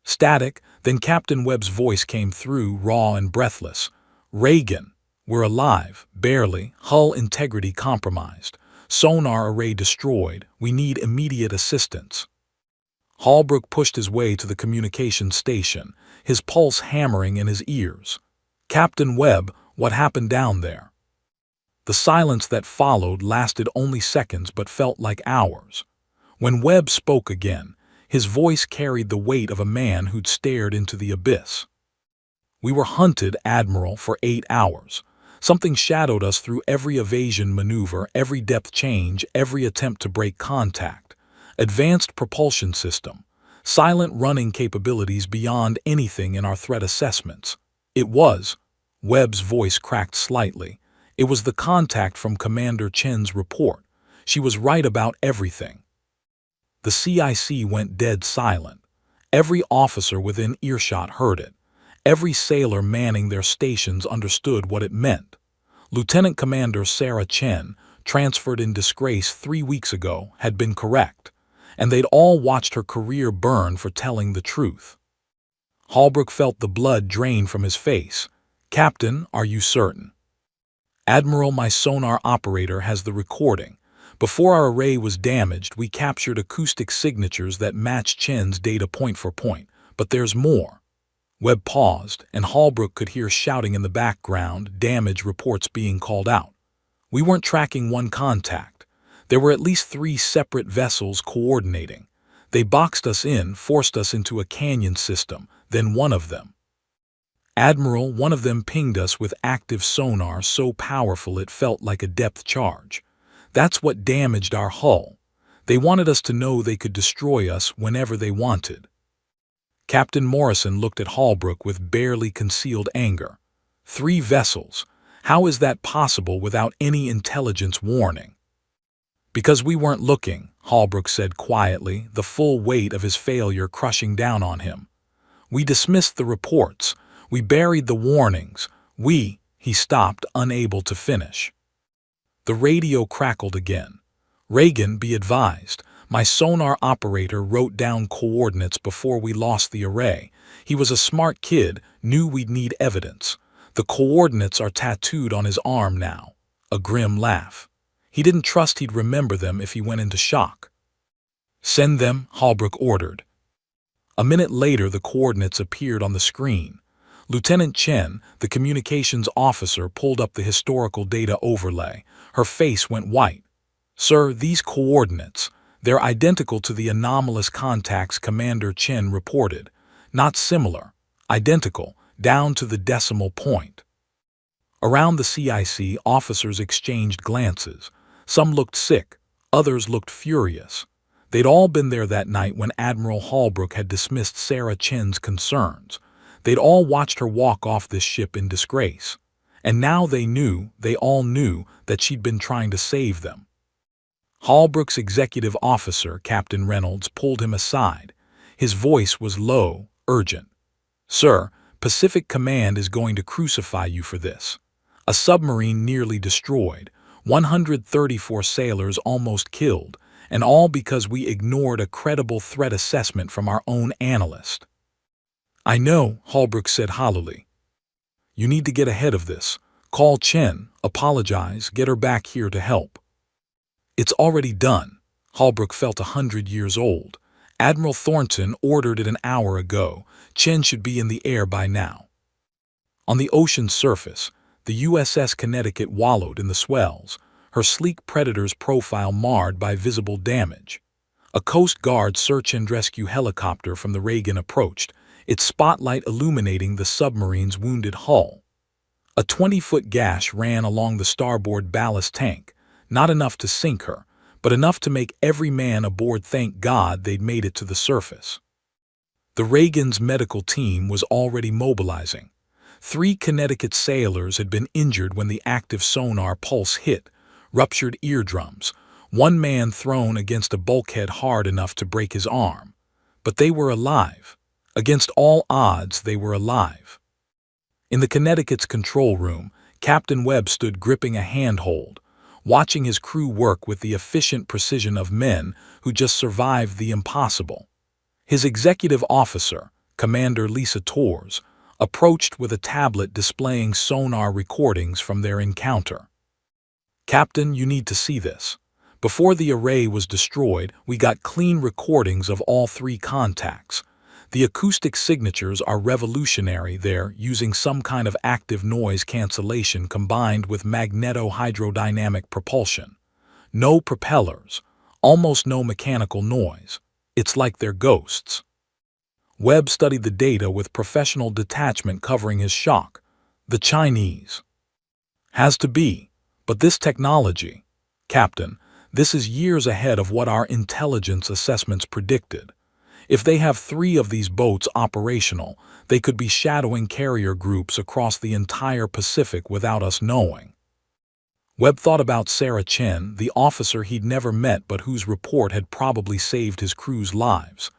Static, then Captain Webb's voice came through, raw and breathless. "Reagan, we're alive, barely, hull integrity compromised. Sonar array destroyed. We need immediate assistance." Holbrook pushed his way to the communications station, his pulse hammering in his ears. "Captain Webb, what happened down there?" The silence that followed lasted only seconds but felt like hours. When Webb spoke again, his voice carried the weight of a man who'd stared into the abyss. "We were hunted, Admiral, for 8 hours. Something shadowed us through every evasion maneuver, every depth change, every attempt to break contact. Advanced propulsion system, silent running capabilities beyond anything in our threat assessments. It was," Webb's voice cracked slightly, "it was the contact from Commander Chen's report. She was right about everything." The CIC went dead silent. Every officer within earshot heard it. Every sailor manning their stations understood what it meant. Lieutenant Commander Sarah Chen, transferred in disgrace 3 weeks ago, had been correct, and they'd all watched her career burn for telling the truth. Holbrook felt the blood drain from his face. "Captain, are you certain?" "Admiral, my sonar operator has the recording. Before our array was damaged, we captured acoustic signatures that match Chen's data point for point. But there's more." Webb paused, and Holbrook could hear shouting in the background, damage reports being called out. "We weren't tracking one contact. There were at least 3 separate vessels coordinating. They boxed us in, forced us into a canyon system, then one of them. Admiral, one of them pinged us with active sonar so powerful it felt like a depth charge. That's what damaged our hull. They wanted us to know they could destroy us whenever they wanted." Captain Morrison looked at Holbrook with barely concealed anger. 3 vessels. How is that possible without any intelligence warning? "Because we weren't looking," Holbrook said quietly, the full weight of his failure crushing down on him. "We dismissed the reports. We buried the warnings. He stopped, unable to finish. The radio crackled again. "Reagan, be advised. My sonar operator wrote down coordinates before we lost the array. He was a smart kid, knew we'd need evidence. The coordinates are tattooed on his arm now. A grim laugh. He didn't trust he'd remember them if he went into shock. Send them, Holbrook ordered. A minute later, the coordinates appeared on the screen. Lieutenant Chen, the communications officer, pulled up the historical data overlay. Her face went white. Sir, these coordinates, they're identical to the anomalous contacts Commander Chen reported. Not similar, identical, down to the decimal point. Around the CIC, officers exchanged glances. Some looked sick, others looked furious. They'd all been there that night when Admiral Holbrook had dismissed Sarah Chen's concerns. They'd all watched her walk off this ship in disgrace. And now they all knew that she'd been trying to save them. Holbrook's executive officer, Captain Reynolds, pulled him aside. His voice was low, urgent. Sir, Pacific Command is going to crucify you for this. A submarine nearly destroyed, 134 sailors almost killed, and all because we ignored a credible threat assessment from our own analyst. I know, Holbrook said hollowly. You need to get ahead of this. Call Chen, apologize, get her back here to help. It's already done. Holbrook felt 100 years old. Admiral Thornton ordered it an hour ago. Chen should be in the air by now. On the ocean's surface, the USS Connecticut wallowed in the swells, her sleek Predator's profile marred by visible damage. A Coast Guard search and rescue helicopter from the Reagan approached, its spotlight illuminating the submarine's wounded hull. A 20-foot gash ran along the starboard ballast tank, not enough to sink her, but enough to make every man aboard thank God they'd made it to the surface. The Reagan's medical team was already mobilizing. 3 Connecticut sailors had been injured when the active sonar pulse hit, ruptured eardrums, one man thrown against a bulkhead hard enough to break his arm. But they were alive. Against all odds, they were alive. In the Connecticut's control room, Captain Webb stood gripping a handhold, watching his crew work with the efficient precision of men who just survived the impossible. His executive officer, Commander Lisa Torres, approached with a tablet displaying sonar recordings from their encounter. Captain, you need to see this. Before the array was destroyed, we got clean recordings of all 3 contacts. The acoustic signatures are revolutionary. They're using some kind of active noise cancellation combined with magneto-hydrodynamic propulsion. No propellers, almost no mechanical noise. It's like they're ghosts. Webb studied the data with professional detachment covering his shock. The Chinese. Has to be. But this technology, Captain, this is years ahead of what our intelligence assessments predicted. If they have 3 of these boats operational, they could be shadowing carrier groups across the entire Pacific without us knowing. Webb thought about Sarah Chen, the officer he'd never met but whose report had probably saved his crew's lives.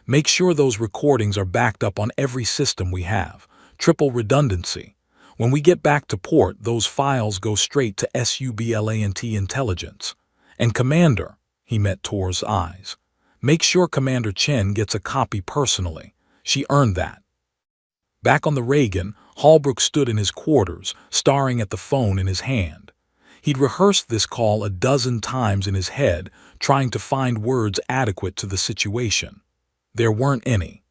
Make sure those recordings are backed up on every system we have. Triple redundancy. When we get back to port, those files go straight to SUBLANT intelligence. And Commander, he met Tor's eyes. Make sure Commander Chen gets a copy personally. She earned that. Back on the Reagan, Holbrook stood in his quarters, staring at the phone in his hand. He'd rehearsed this call a dozen times in his head, trying to find words adequate to the situation. There weren't any.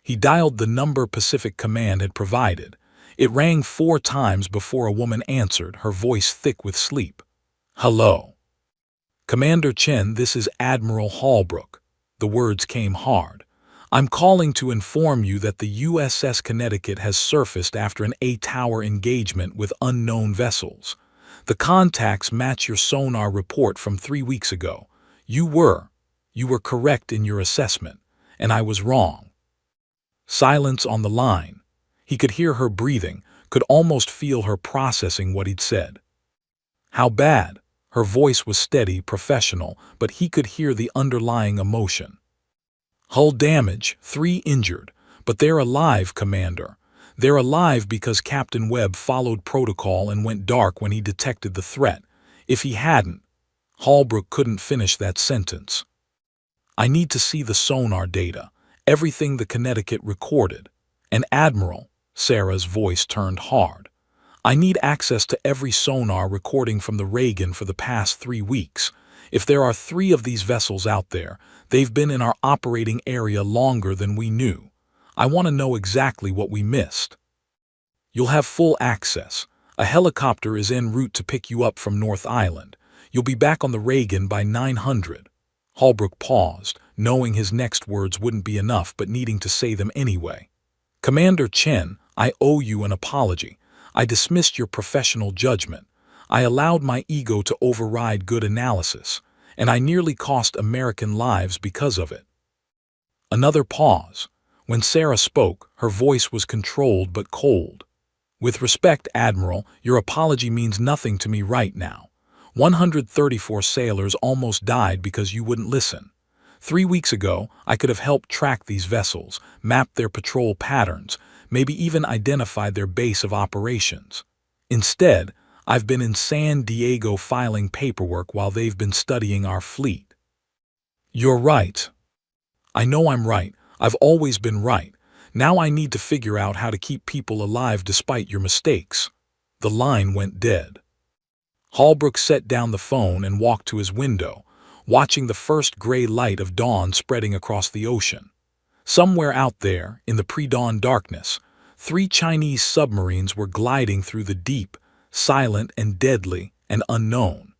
He dialed the number Pacific Command had provided. It rang 4 times before a woman answered, her voice thick with sleep. Hello. Commander Chen, this is Admiral Holbrook. The words came hard. I'm calling to inform you that the USS Connecticut has surfaced after an 8-hour engagement with unknown vessels. The contacts match your sonar report from 3 weeks ago. You were correct in your assessment, and I was wrong. Silence on the line. He could hear her breathing, could almost feel her processing what he'd said. How bad? Her voice was steady, professional, but he could hear the underlying emotion. Hull damage, 3 injured, but they're alive, Commander. They're alive because Captain Webb followed protocol and went dark when he detected the threat. If he hadn't, Holbrook couldn't finish that sentence. I need to see the sonar data, everything the Connecticut recorded. And Admiral, Sarah's voice turned hard. I need access to every sonar recording from the Reagan for the past 3 weeks. If there are 3 of these vessels out there, they've been in our operating area longer than we knew. I want to know exactly what we missed. You'll have full access. A helicopter is en route to pick you up from North Island. You'll be back on the Reagan by 900. Holbrook paused, knowing his next words wouldn't be enough but needing to say them anyway. Commander Chen, I owe you an apology. I dismissed your professional judgment. I allowed my ego to override good analysis, and I nearly cost American lives because of it. Another pause. When Sarah spoke, her voice was controlled but cold. With respect, Admiral, your apology means nothing to me right now. 134 sailors almost died because you wouldn't listen. 3 weeks ago, I could have helped track these vessels, mapped their patrol patterns, maybe even identified their base of operations. Instead, I've been in San Diego filing paperwork while they've been studying our fleet. You're right. I know I'm right. I've always been right. Now I need to figure out how to keep people alive despite your mistakes. The line went dead. Holbrook set down the phone and walked to his window, watching the first gray light of dawn spreading across the ocean. Somewhere out there, in the pre-dawn darkness, 3 Chinese submarines were gliding through the deep, silent and deadly and unknown.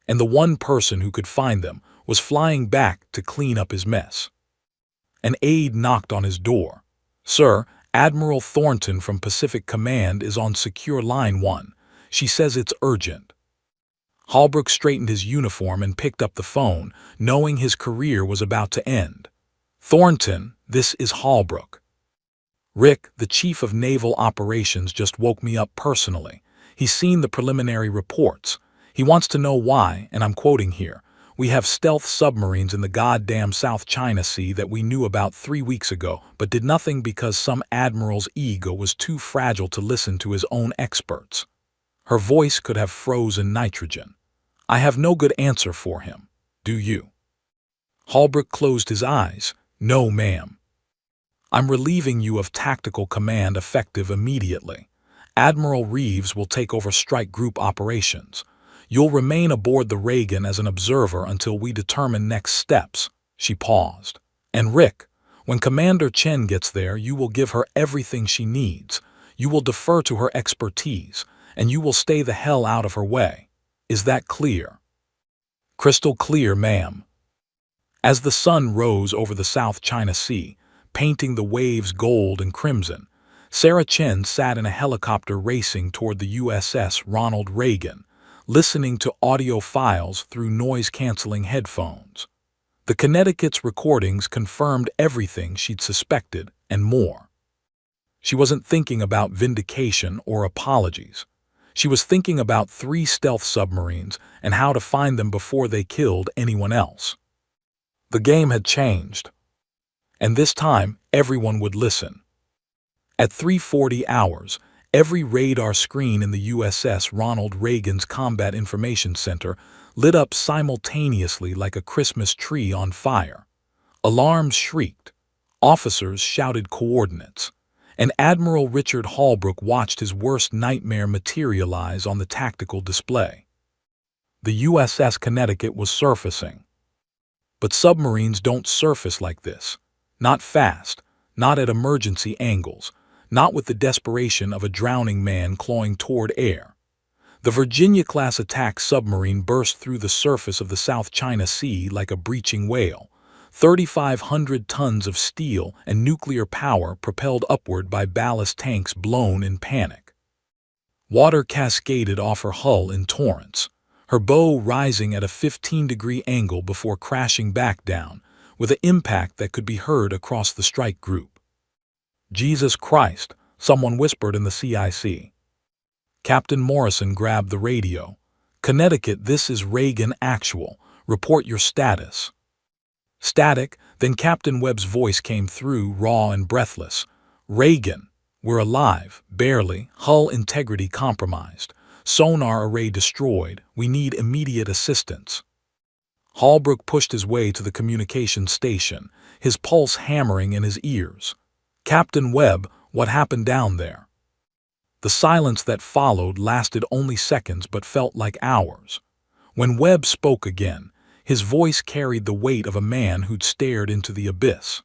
And the one person who could find them was flying back to clean up his mess. An aide knocked on his door. Sir, Admiral Thornton from Pacific Command is on Secure Line 1. She says it's urgent. Holbrook straightened his uniform and picked up the phone, knowing his career was about to end. Thornton, this is Holbrook. Rick, the Chief of Naval Operations, just woke me up personally. He's seen the preliminary reports. He wants to know why, and I'm quoting here, we have stealth submarines in the goddamn South China Sea that we knew about 3 weeks ago, but did nothing because some admiral's ego was too fragile to listen to his own experts. Her voice could have frozen nitrogen. I have no good answer for him. Do you? Holbrook closed his eyes. No, ma'am. I'm relieving you of tactical command effective immediately. Admiral Reeves will take over strike group operations. You'll remain aboard the Reagan as an observer until we determine next steps. She paused. And Rick, when Commander Chen gets there, you will give her everything she needs. You will defer to her expertise, and you will stay the hell out of her way. Is that clear? Crystal clear, ma'am. As the sun rose over the South China Sea, painting the waves gold and crimson, Sarah Chen sat in a helicopter racing toward the USS Ronald Reagan, listening to audio files through noise-canceling headphones. The Connecticut's recordings confirmed everything she'd suspected and more. She wasn't thinking about vindication or apologies. She was thinking about 3 stealth submarines and how to find them before they killed anyone else. The game had changed. And this time, everyone would listen. At 3:40 hours, every radar screen in the USS Ronald Reagan's Combat Information Center lit up simultaneously like a Christmas tree on fire. Alarms shrieked. Officers shouted coordinates. And Admiral Richard Holbrook watched his worst nightmare materialize on the tactical display. The USS Connecticut was surfacing. But submarines don't surface like this. Not fast, not at emergency angles, not with the desperation of a drowning man clawing toward air. The Virginia-class attack submarine burst through the surface of the South China Sea like a breaching whale, 3,500 tons of steel and nuclear power propelled upward by ballast tanks blown in panic. Water cascaded off her hull in torrents, her bow rising at a 15-degree angle before crashing back down, with an impact that could be heard across the strike group. Jesus Christ, someone whispered in the CIC. Captain Morrison grabbed the radio. Connecticut, this is Reagan Actual. Report your status. Static, then Captain Webb's voice came through, raw and breathless. Reagan, we're alive, barely, hull integrity compromised. Sonar array destroyed. We need immediate assistance. Holbrook pushed his way to the communication station, his pulse hammering in his ears. "Captain Webb, what happened down there?" The silence that followed lasted only seconds but felt like hours. When Webb spoke again, his voice carried the weight of a man who'd stared into the abyss.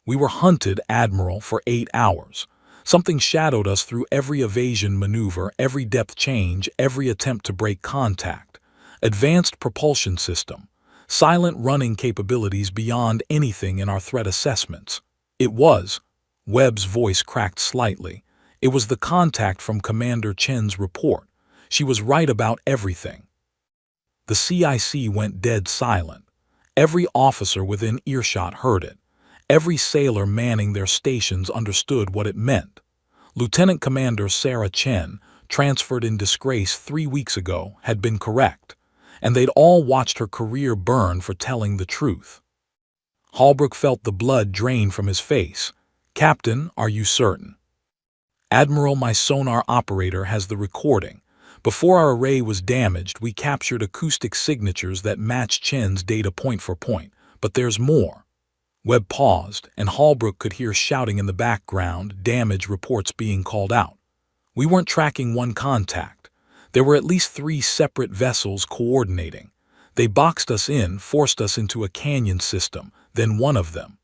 "We were hunted, Admiral, for 8 hours. Something shadowed us through every evasion maneuver, every depth change, every attempt to break contact. Advanced propulsion system. Silent running capabilities beyond anything in our threat assessments. It was—" Webb's voice cracked slightly. "It was the contact from Commander Chen's report. She was right about everything." The CIC went dead silent. Every officer within earshot heard it. Every sailor manning their stations understood what it meant. Lieutenant Commander Sarah Chen, transferred in disgrace 3 weeks ago, had been correct, and they'd all watched her career burn for telling the truth. Holbrook felt the blood drain from his face. "Captain, are you certain?" "Admiral, my sonar operator has the recording. Before our array was damaged, we captured acoustic signatures that match Chen's data point for point. But there's more." Webb paused, and Holbrook could hear shouting in the background, damage reports being called out. "We weren't tracking one contact. There were at least 3 separate vessels coordinating. They boxed us in, forced us into a canyon system, then one of them.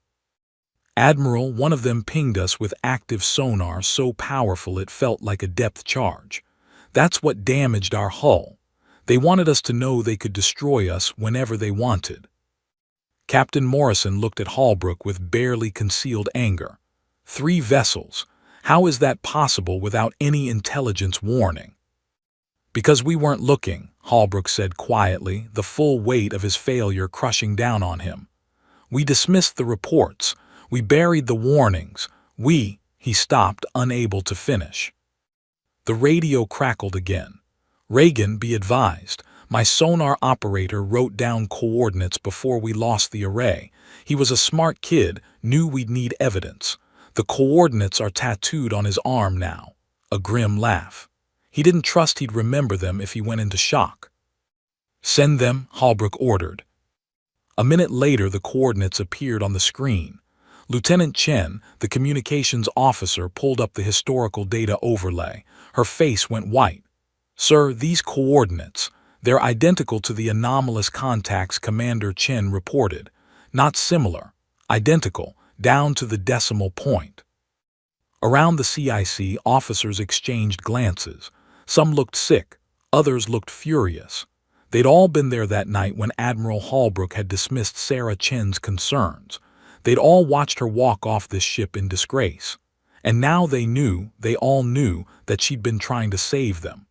Admiral, one of them pinged us with active sonar so powerful it felt like a depth charge. That's what damaged our hull. They wanted us to know they could destroy us whenever they wanted." Captain Morrison looked at Holbrook with barely concealed anger. 3 vessels. How is that possible without any intelligence warning?" "Because we weren't looking," Holbrook said quietly, the full weight of his failure crushing down on him. "We dismissed the reports. We buried the warnings. He stopped, unable to finish. The radio crackled again. "Reagan, be advised. My sonar operator wrote down coordinates before we lost the array. He was a smart kid, knew we'd need evidence. The coordinates are tattooed on his arm now." A grim laugh. "He didn't trust he'd remember them if he went into shock." "Send them," Holbrook ordered. A minute later, the coordinates appeared on the screen. Lieutenant Chen, the communications officer, pulled up the historical data overlay. Her face went white. "Sir, these coordinates, they're identical to the anomalous contacts Commander Chen reported. Not similar, identical, down to the decimal point." Around the CIC, officers exchanged glances. Some looked sick, others looked furious. They'd all been there that night when Admiral Holbrook had dismissed Sarah Chen's concerns. They'd all watched her walk off this ship in disgrace. And now they all knew, that she'd been trying to save them.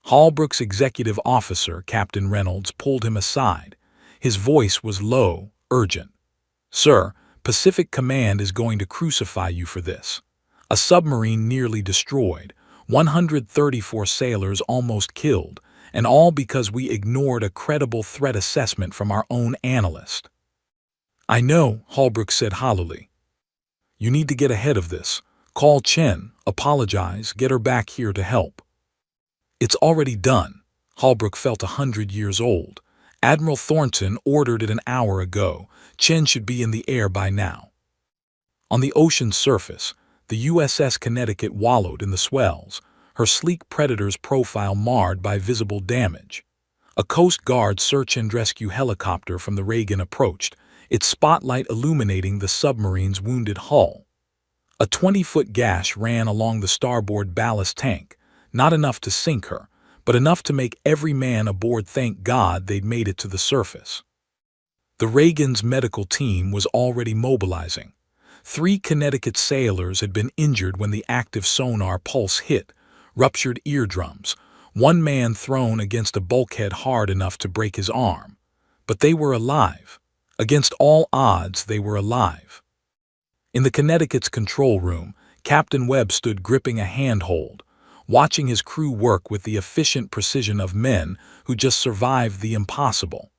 Holbrook's executive officer, Captain Reynolds, pulled him aside. His voice was low, urgent. "Sir, Pacific Command is going to crucify you for this. A submarine nearly destroyed, 134 sailors almost killed, and all because we ignored a credible threat assessment from our own analyst." "I know," Holbrook said hollowly. "You need to get ahead of this. Call Chen, apologize, get her back here to help." "It's already done." Holbrook felt 100 years old. "Admiral Thornton ordered it an hour ago. Chen should be in the air by now." On the ocean's surface, the USS Connecticut wallowed in the swells, her sleek Predator's profile marred by visible damage. A Coast Guard search and rescue helicopter from the Reagan approached, its spotlight illuminating the submarine's wounded hull. A 20-foot gash ran along the starboard ballast tank, not enough to sink her, but enough to make every man aboard thank God they'd made it to the surface. The Reagan's medical team was already mobilizing. 3 Connecticut sailors had been injured when the active sonar pulse hit, ruptured eardrums, 1 man thrown against a bulkhead hard enough to break his arm. But they were alive. Against all odds, they were alive. In the Connecticut's control room, Captain Webb stood gripping a handhold, watching his crew work with the efficient precision of men who just survived the impossible.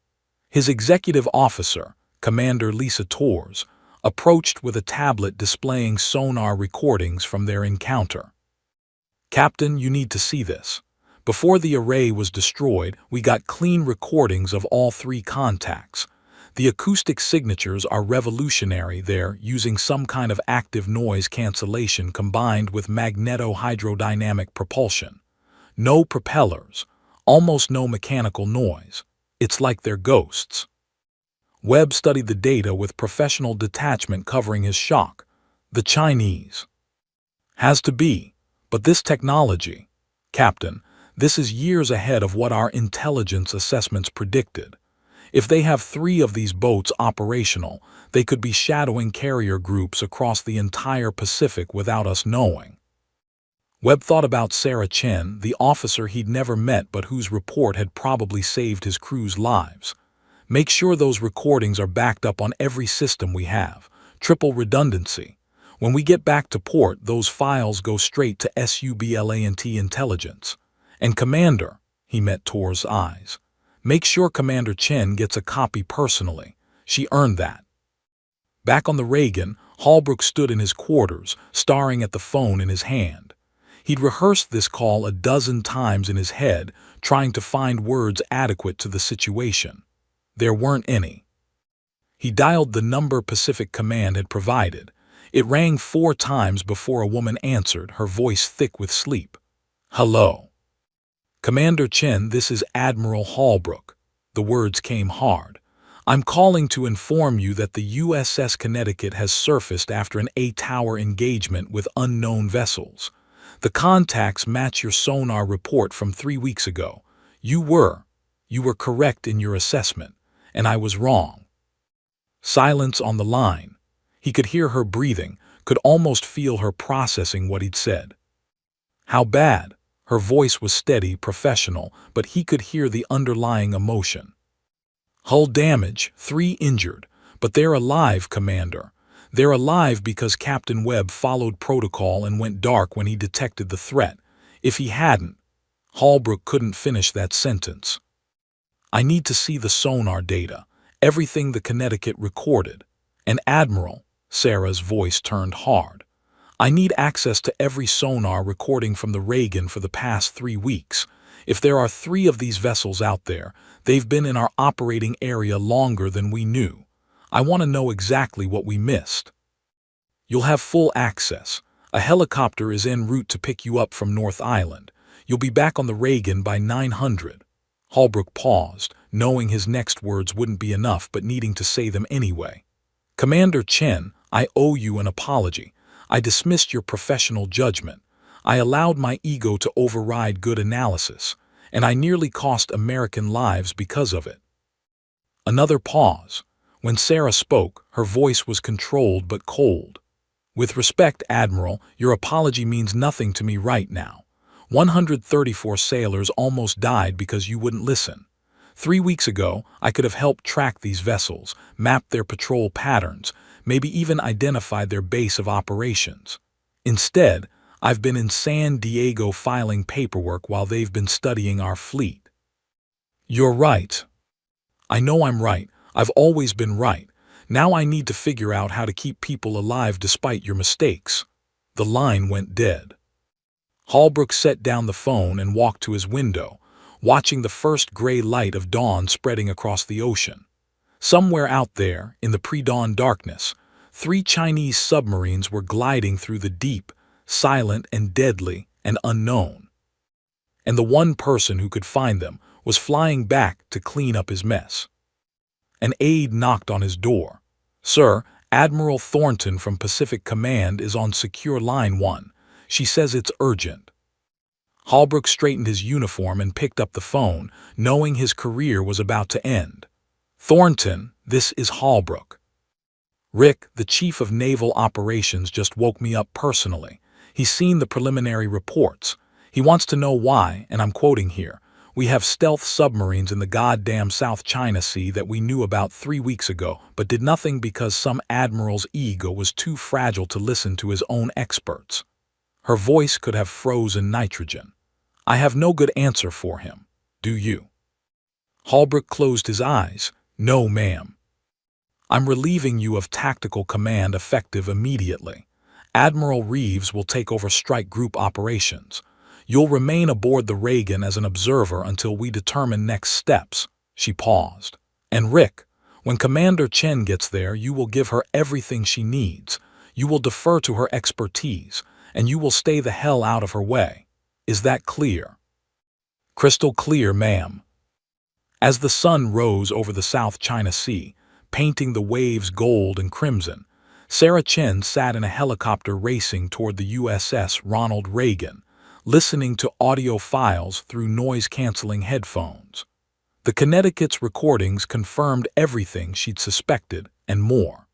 His executive officer, Commander Lisa Torres, approached with a tablet displaying sonar recordings from their encounter. "Captain, you need to see this. Before the array was destroyed, we got clean recordings of all three contacts. The acoustic signatures are revolutionary there, using some kind of active noise cancellation combined with magneto-hydrodynamic propulsion. No propellers, almost no mechanical noise. It's like they're ghosts. Webb studied the data with professional detachment covering his shock. The Chinese. Has to be. But this technology, Captain, this is years ahead of what our intelligence assessments predicted. If they have 3 of these boats operational, they could be shadowing carrier groups across the entire Pacific without us knowing. Webb thought about Sarah Chen, the officer he'd never met but whose report had probably saved his crew's lives. Make sure those recordings are backed up on every system we have. Triple redundancy. When we get back to port, those files go straight to Sublant intelligence. And Commander, he met Tor's eyes. Make sure Commander Chen gets a copy personally. She earned that. Back on the Reagan, Holbrook stood in his quarters, staring at the phone in his hand. He'd rehearsed this call a dozen times in his head, trying to find words adequate to the situation. There weren't any. He dialed the number Pacific Command had provided. It rang 4 times before a woman answered, her voice thick with sleep. Hello. Commander Chen, this is Admiral Holbrook. The words came hard. I'm calling to inform you that the USS Connecticut has surfaced after an 8-hour engagement with unknown vessels. The contacts match your sonar report from 3 weeks ago. You were correct in your assessment, and I was wrong. Silence on the line. He could hear her breathing, could almost feel her processing what he'd said. How bad? Her voice was steady, professional, but he could hear the underlying emotion. Hull damage, 3 injured, but they're alive, Commander. They're alive because Captain Webb followed protocol and went dark when he detected the threat. If he hadn't, Holbrook couldn't finish that sentence. I need to see the sonar data, everything the Connecticut recorded. And Admiral, Sarah's voice turned hard. I need access to every sonar recording from the Reagan for the past 3 weeks. If there are 3 of these vessels out there, they've been in our operating area longer than we knew. I want to know exactly what we missed. You'll have full access. A helicopter is en route to pick you up from North Island. You'll be back on the Reagan by 900. Holbrook paused, knowing his next words wouldn't be enough but needing to say them anyway. Commander Chen, I owe you an apology. I dismissed your professional judgment. I allowed my ego to override good analysis, and I nearly cost American lives because of it. Another pause. When Sarah spoke, her voice was controlled but cold. With respect, Admiral, your apology means nothing to me right now. 134 sailors almost died because you wouldn't listen. 3 weeks ago, I could have helped track these vessels, mapped their patrol patterns, maybe even identified their base of operations. Instead, I've been in San Diego filing paperwork while they've been studying our fleet. You're right. I know I'm right. I've always been right. Now I need to figure out how to keep people alive despite your mistakes. The line went dead. Holbrook set down the phone and walked to his window, watching the first gray light of dawn spreading across the ocean. Somewhere out there, in the pre-dawn darkness, 3 Chinese submarines were gliding through the deep, silent and deadly and unknown. And the one person who could find them was flying back to clean up his mess. An aide knocked on his door. Sir, Admiral Thornton from Pacific Command is on Secure Line 1. She says it's urgent. Holbrook straightened his uniform and picked up the phone, knowing his career was about to end. Thornton, this is Holbrook. Rick, the Chief of Naval Operations, just woke me up personally. He's seen the preliminary reports. He wants to know why, and I'm quoting here, we have stealth submarines in the goddamn South China Sea that we knew about 3 weeks ago, but did nothing because some admiral's ego was too fragile to listen to his own experts. Her voice could have frozen nitrogen. I have no good answer for him. Do you? Holbrook closed his eyes. No, ma'am. I'm relieving you of tactical command effective immediately. Admiral Reeves will take over strike group operations. You'll remain aboard the Reagan as an observer until we determine next steps." She paused. "And Rick, when Commander Chen gets there, you will give her everything she needs. You will defer to her expertise, and you will stay the hell out of her way. Is that clear?" "Crystal clear, ma'am." As the sun rose over the South China Sea, painting the waves gold and crimson, Sarah Chen sat in a helicopter racing toward the USS Ronald Reagan, listening to audio files through noise-canceling headphones. The Connecticut's recordings confirmed everything she'd suspected and more.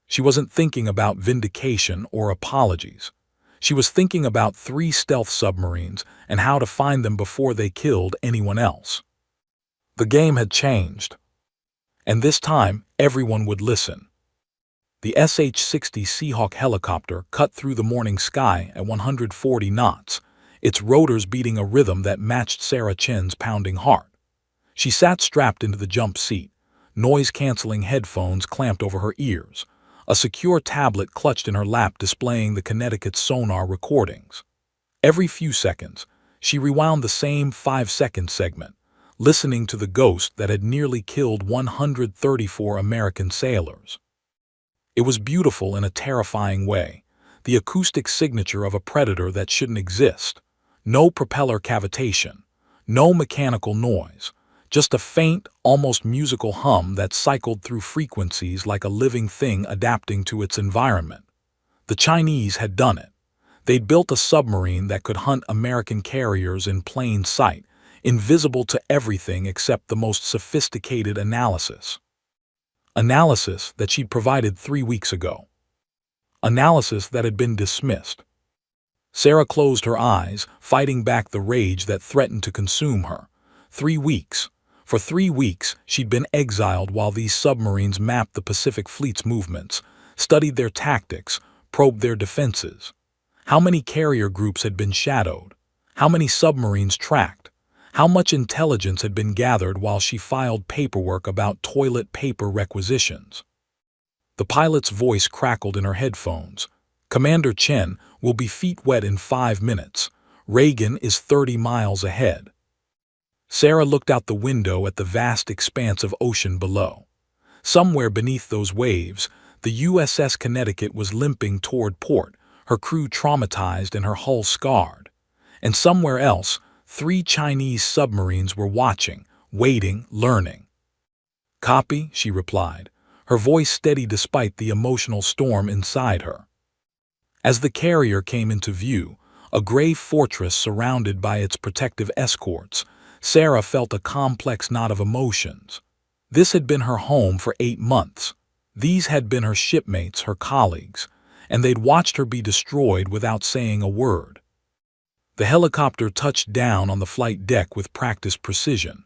She wasn't thinking about vindication or apologies. She was thinking about 3 stealth submarines and how to find them before they killed anyone else. The game had changed. And this time, everyone would listen. The SH-60 Seahawk helicopter cut through the morning sky at 140 knots, its rotors beating a rhythm that matched Sarah Chen's pounding heart. She sat strapped into the jump seat, noise-canceling headphones clamped over her ears, a secure tablet clutched in her lap displaying the Connecticut's sonar recordings. Every few seconds, she rewound the same 5-second segment, listening to the ghost that had nearly killed 134 American sailors. It was beautiful in a terrifying way, the acoustic signature of a predator that shouldn't exist. No propeller cavitation, no mechanical noise, just a faint, almost musical hum that cycled through frequencies like a living thing adapting to its environment. The Chinese had done it. They'd built a submarine that could hunt American carriers in plain sight, invisible to everything except the most sophisticated analysis. Analysis that she'd provided 3 weeks ago. Analysis that had been dismissed. Sarah closed her eyes, fighting back the rage that threatened to consume her. 3 weeks. For 3 weeks, she'd been exiled while these submarines mapped the Pacific Fleet's movements, studied their tactics, probed their defenses. How many carrier groups had been shadowed? How many submarines tracked? How much intelligence had been gathered while she filed paperwork about toilet paper requisitions? The pilot's voice crackled in her headphones. "Commander Chen will be feet wet in 5 minutes. Reagan is 30 miles ahead." Sarah looked out the window at the vast expanse of ocean below. Somewhere beneath those waves, the USS Connecticut was limping toward port, her crew traumatized and her hull scarred. And somewhere else, 3 Chinese submarines were watching, waiting, learning. "Copy," she replied, her voice steady despite the emotional storm inside her. As the carrier came into view, a gray fortress surrounded by its protective escorts, Sarah felt a complex knot of emotions. This had been her home for 8 months. These had been her shipmates, her colleagues, and they'd watched her be destroyed without saying a word. The helicopter touched down on the flight deck with practiced precision.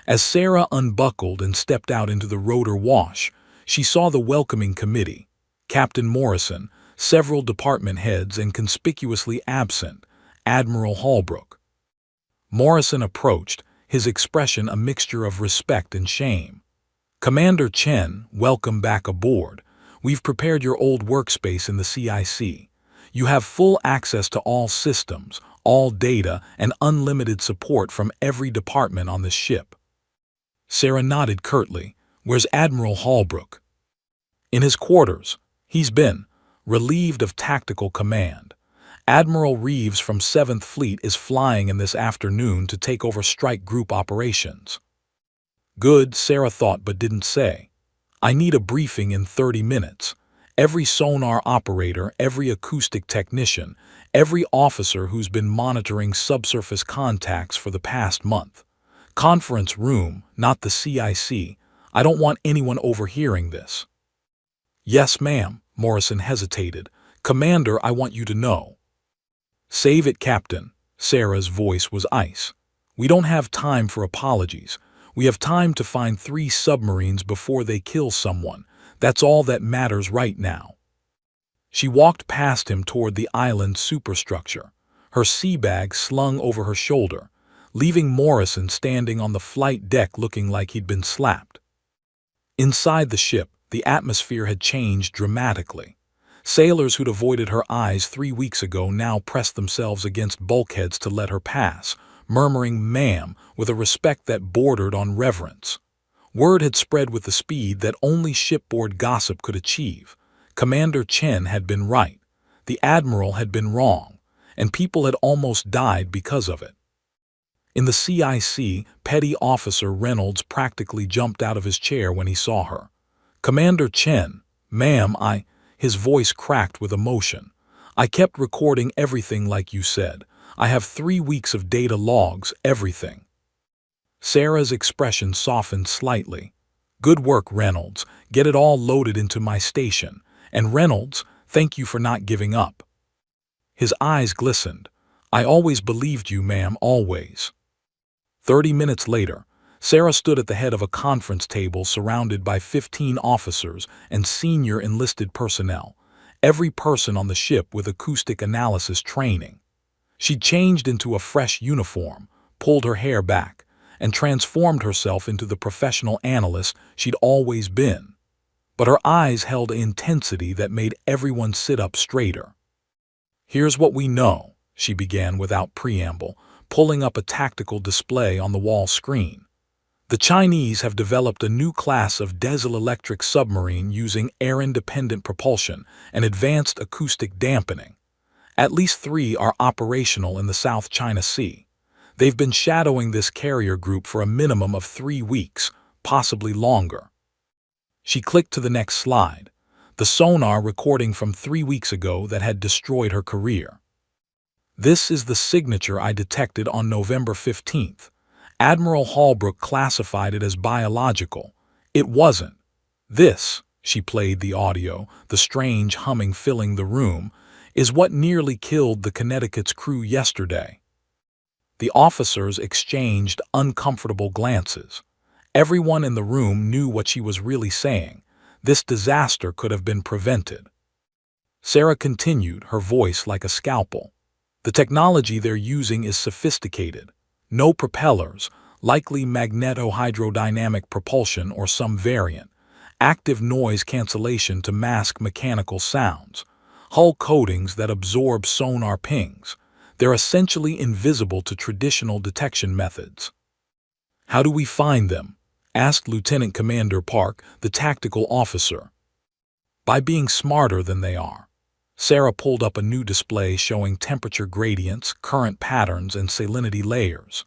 As Sarah unbuckled and stepped out into the rotor wash, she saw the welcoming committee, Captain Morrison, several department heads, and conspicuously absent, Admiral Holbrook. Morrison approached, his expression a mixture of respect and shame. "Commander Chen, welcome back aboard. We've prepared your old workspace in the CIC. You have full access to all systems, all data, and unlimited support from every department on the ship." Sarah nodded curtly. "Where's Admiral Holbrook?" "In his quarters. He's been relieved of tactical command. Admiral Reeves from 7th Fleet is flying in this afternoon to take over strike group operations." Good, Sarah thought but didn't say. "I need a briefing in 30 minutes. Every sonar operator, every acoustic technician, every officer who's been monitoring subsurface contacts for the past month. Conference room, not the CIC. I don't want anyone overhearing this." "Yes, ma'am," Morrison hesitated. "Commander, I want you to know." "Save it, Captain." Sarah's voice was ice. "We don't have time for apologies. We have time to find 3 submarines before they kill someone. That's all that matters right now." She walked past him toward the island superstructure, her sea bag slung over her shoulder, leaving Morrison standing on the flight deck looking like he'd been slapped. Inside the ship, the atmosphere had changed dramatically. Sailors who'd avoided her eyes 3 weeks ago now pressed themselves against bulkheads to let her pass, murmuring "ma'am" with a respect that bordered on reverence. Word had spread with the speed that only shipboard gossip could achieve. Commander Chen had been right, the Admiral had been wrong, and people had almost died because of it. In the CIC, Petty Officer Reynolds practically jumped out of his chair when he saw her. "Commander Chen, ma'am, his voice cracked with emotion. "I kept recording everything like you said. I have 3 weeks of data logs, everything." Sarah's expression softened slightly. "Good work, Reynolds. Get it all loaded into my station. And Reynolds, thank you for not giving up." His eyes glistened. "I always believed you, ma'am, always." 30 minutes later, Sarah stood at the head of a conference table surrounded by 15 officers and senior enlisted personnel, every person on the ship with acoustic analysis training. She'd changed into a fresh uniform, pulled her hair back, and transformed herself into the professional analyst she'd always been. But her eyes held an intensity that made everyone sit up straighter. "Here's what we know," she began without preamble, pulling up a tactical display on the wall screen. "The Chinese have developed a new class of diesel-electric submarine using air-independent propulsion and advanced acoustic dampening. At least 3 are operational in the South China Sea. They've been shadowing this carrier group for a minimum of 3 weeks, possibly longer." She clicked to the next slide, the sonar recording from 3 weeks ago that had destroyed her career. "This is the signature I detected on November 15th. Admiral Holbrook classified it as biological. It wasn't. This," she played the audio, the strange humming filling the room, "is what nearly killed the Connecticut's crew yesterday." The officers exchanged uncomfortable glances. Everyone in the room knew what she was really saying. This disaster could have been prevented. Sarah continued, her voice like a scalpel. "The technology they're using is sophisticated. No propellers, likely magneto-hydrodynamic propulsion or some variant. Active noise cancellation to mask mechanical sounds. Hull coatings that absorb sonar pings. They're essentially invisible to traditional detection methods." "How do we find them?" asked Lieutenant Commander Park, the tactical officer. "By being smarter than they are." Sarah pulled up a new display showing temperature gradients, current patterns, and salinity layers.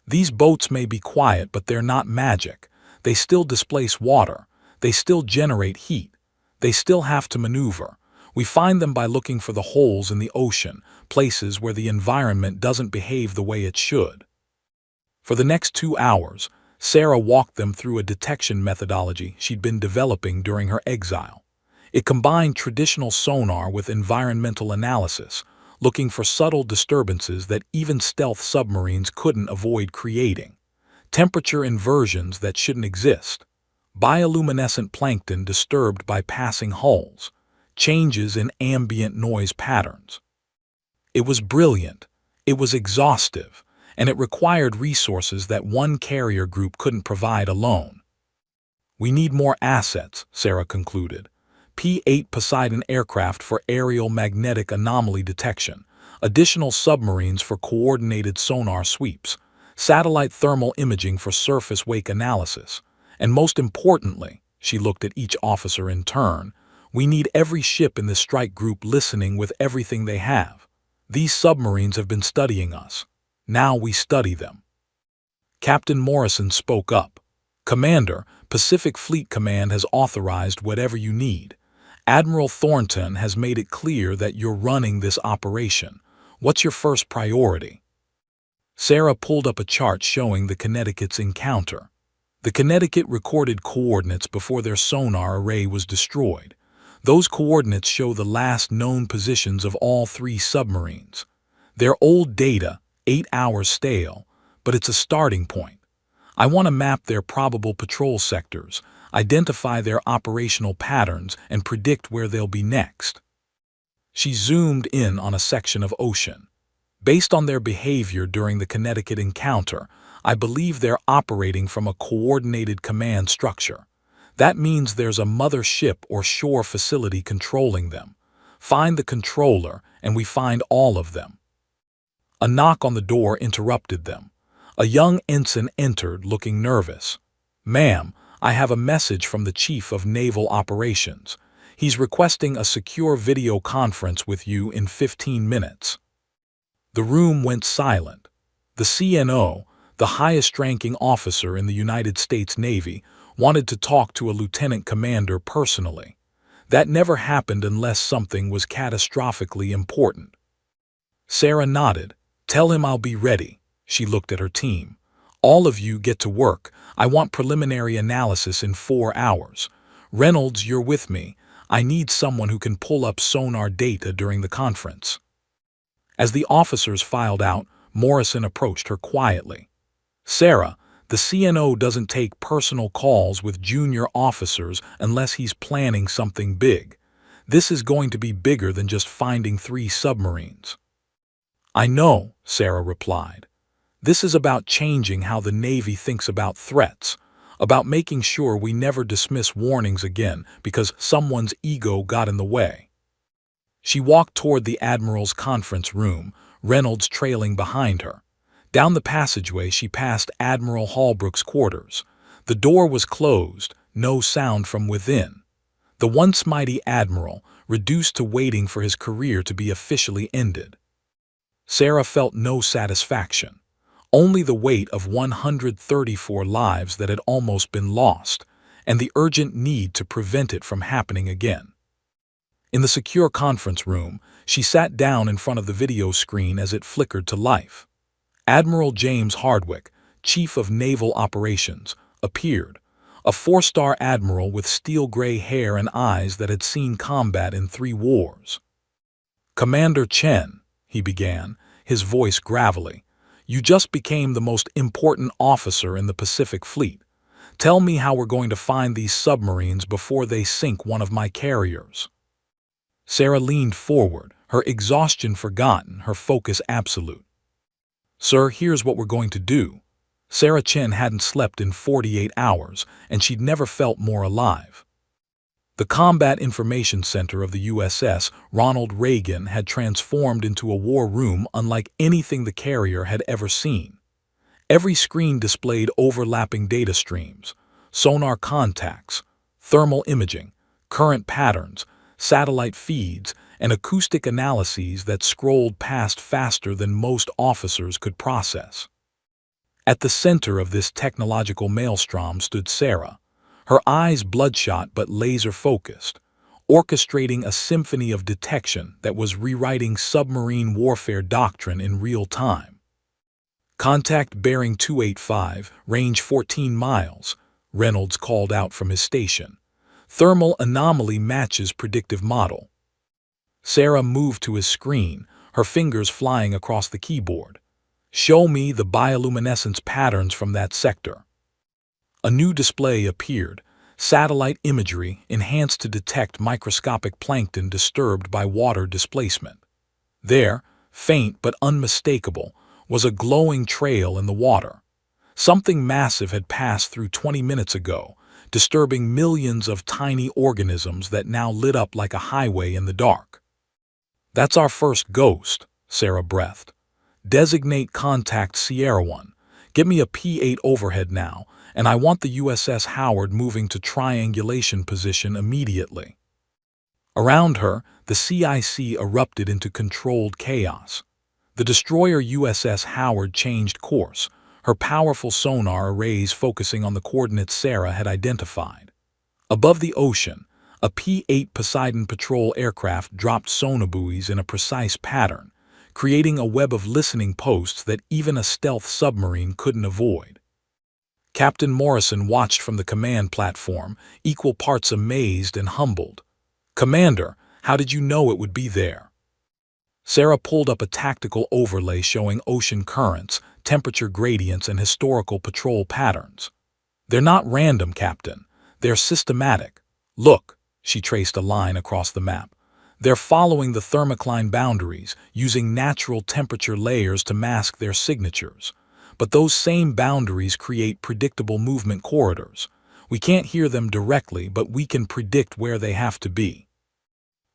"These boats may be quiet, but they're not magic. They still displace water. They still generate heat. They still have to maneuver. We find them by looking for the holes in the ocean, places where the environment doesn't behave the way it should." For the next 2 hours, Sarah walked them through a detection methodology she'd been developing during her exile. It combined traditional sonar with environmental analysis, looking for subtle disturbances that even stealth submarines couldn't avoid creating. Temperature inversions that shouldn't exist. Bioluminescent plankton disturbed by passing hulls. Changes in ambient noise patterns. It was brilliant. It was exhaustive. And it required resources that one carrier group couldn't provide alone. "We need more assets," Sarah concluded. P-8 Poseidon aircraft for aerial magnetic anomaly detection, additional submarines for coordinated sonar sweeps, satellite thermal imaging for surface wake analysis, and most importantly, she looked at each officer in turn, we need every ship in this strike group listening with everything they have. These submarines have been studying us. Now we study them." Captain Morrison spoke up. "Commander, Pacific Fleet Command has authorized whatever you need. Admiral Thornton has made it clear that you're running this operation. What's your first priority?" Sarah pulled up a chart showing the Connecticut's encounter. The Connecticut recorded coordinates before their sonar array was destroyed. Those coordinates show the last known positions of all 3 submarines. They're old data, 8 hours stale, but it's a starting point. I want to map their probable patrol sectors, identify their operational patterns, and predict where they'll be next. She zoomed in on a section of ocean. "Based on their behavior during the Connecticut encounter, I believe they're operating from a coordinated command structure. That means there's a mother ship or shore facility controlling them. Find the controller, and we find all of them." A knock on the door interrupted them. A young ensign entered, looking nervous. "Ma'am, I have a message from the Chief of Naval Operations. He's requesting a secure video conference with you in 15 minutes. The room went silent. The CNO, the highest-ranking officer in the United States Navy, wanted to talk to a lieutenant commander personally. That never happened unless something was catastrophically important. Sarah nodded. "Tell him I'll be ready." She looked at her team. "All of you get to work. I want preliminary analysis in 4 hours. Reynolds, you're with me. I need someone who can pull up sonar data during the conference." As the officers filed out, Morrison approached her quietly. "Sarah, the CNO doesn't take personal calls with junior officers unless he's planning something big. This is going to be bigger than just finding 3 submarines." "I know," Sarah replied. "This is about changing how the Navy thinks about threats, about making sure we never dismiss warnings again because someone's ego got in the way." She walked toward the Admiral's conference room, Reynolds trailing behind her. Down the passageway she passed Admiral Holbrook's quarters. The door was closed, no sound from within. The once mighty Admiral, reduced to waiting for his career to be officially ended. Sarah felt no satisfaction, only the weight of 134 lives that had almost been lost, and the urgent need to prevent it from happening again. In the secure conference room, she sat down in front of the video screen as it flickered to life. Admiral James Hardwick, Chief of Naval Operations, appeared, a 4-star admiral with steel-gray hair and eyes that had seen combat in 3 wars. "Commander Chen," he began, his voice gravelly, "you just became the most important officer in the Pacific Fleet. Tell me how we're going to find these submarines before they sink one of my carriers." Sarah leaned forward, her exhaustion forgotten, her focus absolute. "Sir, here's what we're going to do." Sarah Chen hadn't slept in 48 hours, and she'd never felt more alive. The Combat Information Center of the USS Ronald Reagan had transformed into a war room unlike anything the carrier had ever seen. Every screen displayed overlapping data streams, sonar contacts, thermal imaging, current patterns, satellite feeds, and acoustic analyses that scrolled past faster than most officers could process. At the center of this technological maelstrom stood Sarah, her eyes bloodshot but laser-focused, orchestrating a symphony of detection that was rewriting submarine warfare doctrine in real time. "Contact bearing 285, range 14 miles, Reynolds called out from his station. "Thermal anomaly matches predictive model." Sarah moved to his screen, her fingers flying across the keyboard. "Show me the bioluminescence patterns from that sector." A new display appeared, satellite imagery enhanced to detect microscopic plankton disturbed by water displacement. There, faint but unmistakable, was a glowing trail in the water. Something massive had passed through 20 minutes ago, disturbing millions of tiny organisms that now lit up like a highway in the dark. "That's our first ghost," Sarah breathed. "Designate contact Sierra 1. Get me a P8 overhead now, and I want the USS Howard moving to triangulation position immediately." Around her, the CIC erupted into controlled chaos. The destroyer USS Howard changed course, her powerful sonar arrays focusing on the coordinates Sarah had identified. Above the ocean, a P-8 Poseidon patrol aircraft dropped sonobuoys in a precise pattern, creating a web of listening posts that even a stealth submarine couldn't avoid. Captain Morrison watched from the command platform, equal parts amazed and humbled. "Commander, how did you know it would be there?" Sarah pulled up a tactical overlay showing ocean currents, temperature gradients, and historical patrol patterns. "They're not random, Captain. They're systematic. Look," she traced a line across the map. "They're following the thermocline boundaries, using natural temperature layers to mask their signatures. But those same boundaries create predictable movement corridors. We can't hear them directly, but we can predict where they have to be."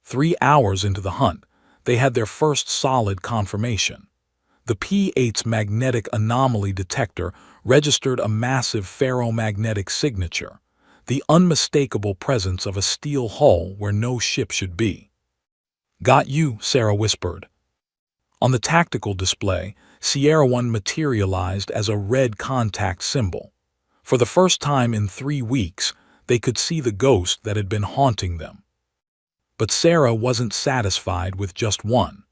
3 hours into the hunt, they had their first solid confirmation. The P8's magnetic anomaly detector registered a massive ferromagnetic signature, the unmistakable presence of a steel hull where no ship should be. "Got you," Sarah whispered. On the tactical display, Sierra 1 materialized as a red contact symbol. For the first time in 3 weeks, they could see the ghost that had been haunting them. But Sarah wasn't satisfied with just one.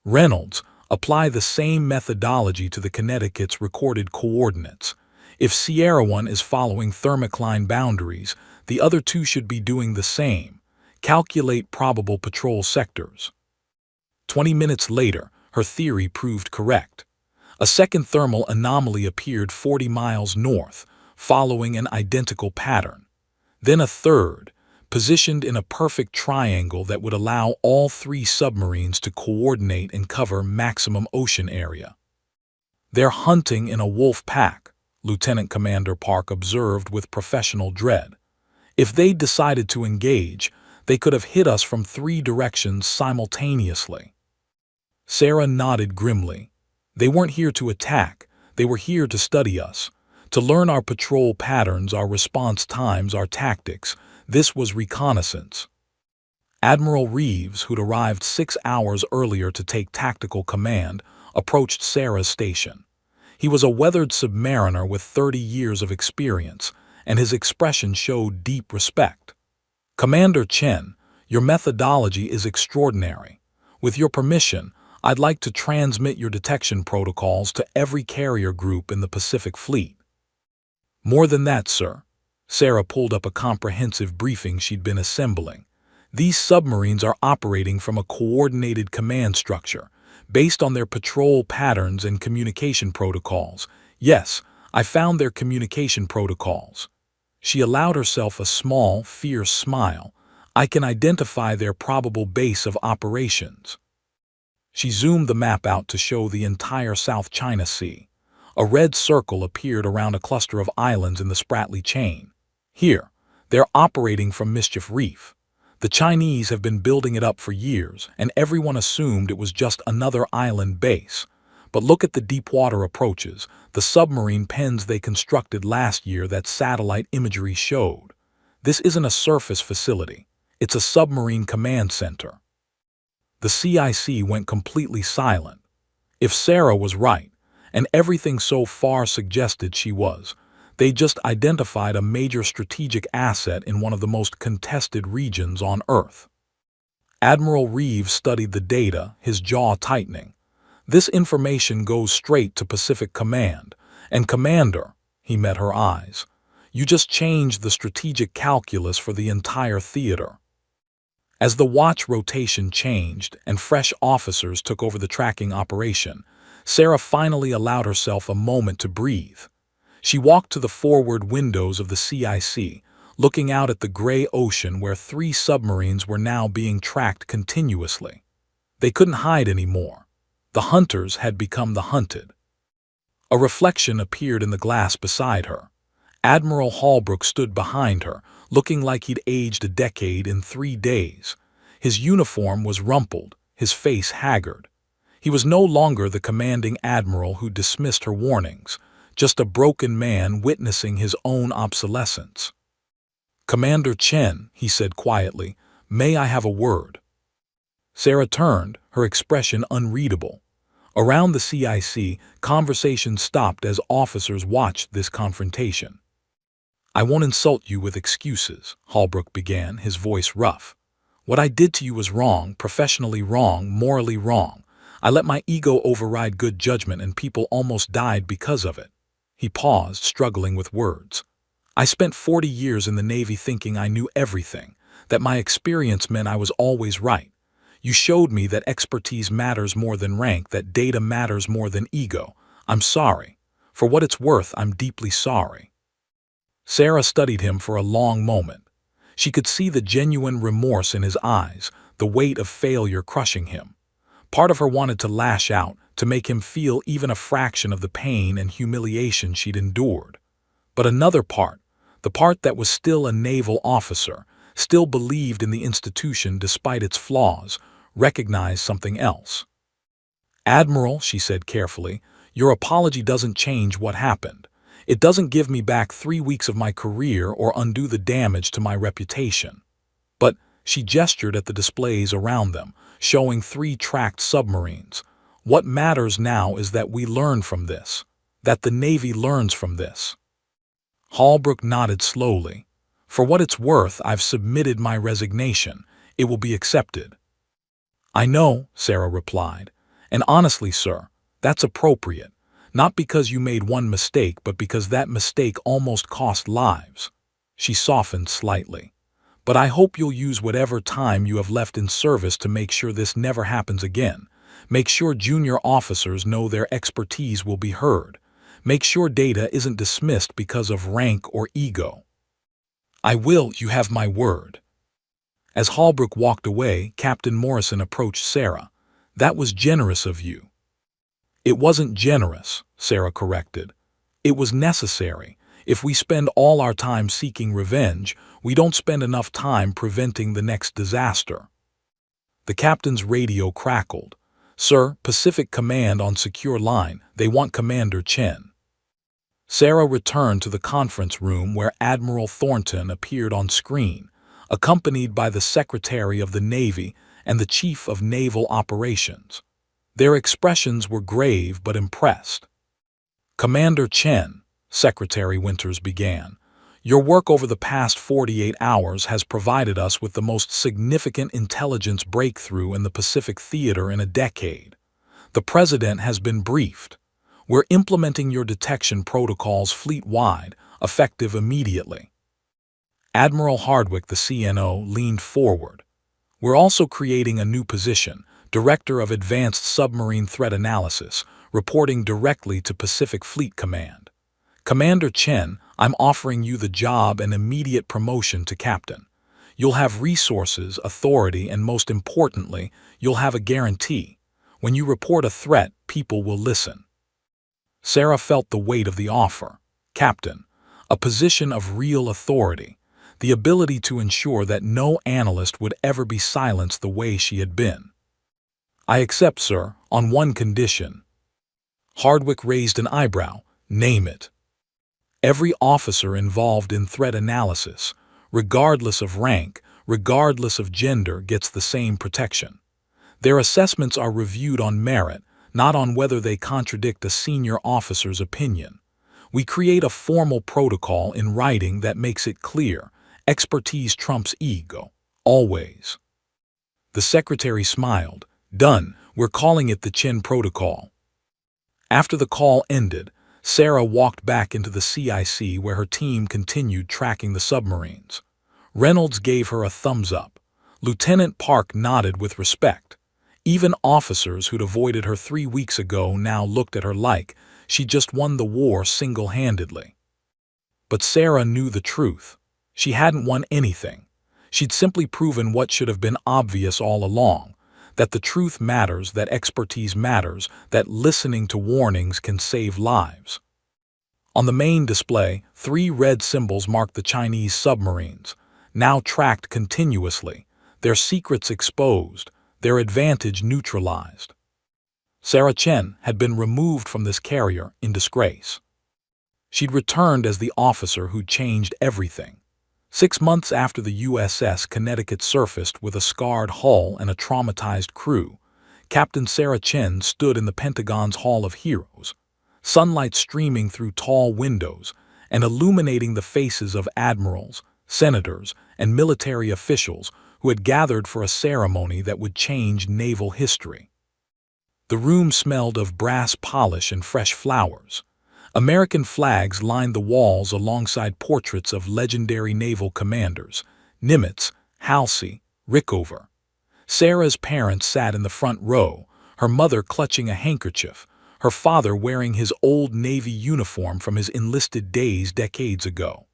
"Reynolds, apply the same methodology to the Connecticut's recorded coordinates. If Sierra 1 is following thermocline boundaries, the other two should be doing the same. Calculate probable patrol sectors." 20 minutes later, her theory proved correct. A second thermal anomaly appeared 40 miles north, following an identical pattern. Then a third, positioned in a perfect triangle that would allow all 3 submarines to coordinate and cover maximum ocean area. "They're hunting in a wolf pack," Lieutenant Commander Park observed with professional dread. "If they'd decided to engage, they could have hit us from 3 directions simultaneously." Sarah nodded grimly. "They weren't here to attack, they were here to study us. To learn our patrol patterns, our response times, our tactics. This was reconnaissance." Admiral Reeves, who'd arrived 6 hours earlier to take tactical command, approached Sarah's station. He was a weathered submariner with 30 years of experience, and his expression showed deep respect. "Commander Chen, your methodology is extraordinary. With your permission, I'd like to transmit your detection protocols to every carrier group in the Pacific Fleet." "More than that, sir." Sarah pulled up a comprehensive briefing she'd been assembling. "These submarines are operating from a coordinated command structure, based on their patrol patterns and communication protocols. Yes, I found their communication protocols." She allowed herself a small, fierce smile. "I can identify their probable base of operations." She zoomed the map out to show the entire South China Sea. A red circle appeared around a cluster of islands in the Spratly chain. "Here, they're operating from Mischief Reef. The Chinese have been building it up for years, and everyone assumed it was just another island base. But look at the deep-water approaches, the submarine pens they constructed last year that satellite imagery showed. This isn't a surface facility. It's a submarine command center." The CIC went completely silent. If Sarah was right, and everything so far suggested she was, they just identified a major strategic asset in one of the most contested regions on Earth. Admiral Reeves studied the data, his jaw tightening. "This information goes straight to Pacific Command, and Commander," he met her eyes, "you just changed the strategic calculus for the entire theater." As the watch rotation changed and fresh officers took over the tracking operation, Sarah finally allowed herself a moment to breathe. She walked to the forward windows of the CIC, looking out at the gray ocean where 3 submarines were now being tracked continuously. They couldn't hide anymore. The hunters had become the hunted. A reflection appeared in the glass beside her. Admiral Holbrook stood behind her, looking like he'd aged a decade in 3 days. His uniform was rumpled, his face haggard. He was no longer the commanding admiral who dismissed her warnings, just a broken man witnessing his own obsolescence. "Commander Chen," he said quietly, "may I have a word?" Sarah turned, her expression unreadable. Around the CIC, conversation stopped as officers watched this confrontation. "I won't insult you with excuses," Holbrook began, his voice rough. "What I did to you was wrong, professionally wrong, morally wrong. I let my ego override good judgment and people almost died because of it." He paused, struggling with words. "I spent 40 years in the Navy thinking I knew everything, that my experience meant I was always right. You showed me that expertise matters more than rank, that data matters more than ego. I'm sorry. For what it's worth, I'm deeply sorry." Sarah studied him for a long moment. She could see the genuine remorse in his eyes, the weight of failure crushing him. Part of her wanted to lash out, to make him feel even a fraction of the pain and humiliation she'd endured. But another part, the part that was still a naval officer, still believed in the institution despite its flaws, recognized something else. "Admiral," she said carefully, "your apology doesn't change what happened. It doesn't give me back 3 weeks of my career or undo the damage to my reputation. But," she gestured at the displays around them, showing 3 tracked submarines, "what matters now is that we learn from this, that the Navy learns from this." Holbrook nodded slowly. "For what it's worth, I've submitted my resignation. It will be accepted." "I know," Sarah replied. "And honestly, sir, that's appropriate. Not because you made one mistake, but because that mistake almost cost lives." She softened slightly. "But I hope you'll use whatever time you have left in service to make sure this never happens again. Make sure junior officers know their expertise will be heard. Make sure data isn't dismissed because of rank or ego." "I will, you have my word." As Holbrook walked away, Captain Morrison approached Sarah. "That was generous of you." "It wasn't generous," Sarah corrected. "It was necessary. If we spend all our time seeking revenge, we don't spend enough time preventing the next disaster." The captain's radio crackled. "Sir, Pacific Command on secure line. They want Commander Chen." Sarah returned to the conference room where Admiral Thornton appeared on screen, accompanied by the Secretary of the Navy and the Chief of Naval Operations. Their expressions were grave but impressed. "Commander Chen," Secretary Winters began, "your work over the past 48 hours has provided us with the most significant intelligence breakthrough in the Pacific theater in a decade. The President has been briefed. We're implementing your detection protocols fleet-wide, effective immediately." Admiral Hardwick, the CNO, leaned forward. "We're also creating a new position, Director of Advanced Submarine Threat Analysis, reporting directly to Pacific Fleet Command. Commander Chen, I'm offering you the job and immediate promotion to captain. You'll have resources, authority, and most importantly, you'll have a guarantee. When you report a threat, people will listen." Sarah felt the weight of the offer. Captain, a position of real authority, the ability to ensure that no analyst would ever be silenced the way she had been. "I accept, sir, on one condition." Hardwick raised an eyebrow. "Name it." "Every officer involved in threat analysis, regardless of rank, regardless of gender, gets the same protection. Their assessments are reviewed on merit, not on whether they contradict a senior officer's opinion. We create a formal protocol in writing that makes it clear, expertise trumps ego, always." The secretary smiled. "Done. We're calling it the Chen Protocol." After the call ended, Sarah walked back into the CIC where her team continued tracking the submarines. Reynolds gave her a thumbs up. Lieutenant Park nodded with respect. Even officers who'd avoided her 3 weeks ago now looked at her like she just won the war single-handedly. But Sarah knew the truth. She hadn't won anything. She'd simply proven what should have been obvious all along, that the truth matters, that expertise matters, that listening to warnings can save lives. On the main display, 3 red symbols marked the Chinese submarines, now tracked continuously, their secrets exposed, their advantage neutralized. Sarah Chen had been removed from this carrier in disgrace. She'd returned as the officer who'd changed everything. 6 months after the USS Connecticut surfaced with a scarred hull and a traumatized crew, Captain Sarah Chen stood in the Pentagon's Hall of Heroes, sunlight streaming through tall windows and illuminating the faces of admirals, senators, and military officials who had gathered for a ceremony that would change naval history. The room smelled of brass polish and fresh flowers. American flags lined the walls alongside portraits of legendary naval commanders, Nimitz, Halsey, Rickover. Sarah's parents sat in the front row, her mother clutching a handkerchief, her father wearing his old Navy uniform from his enlisted days decades ago.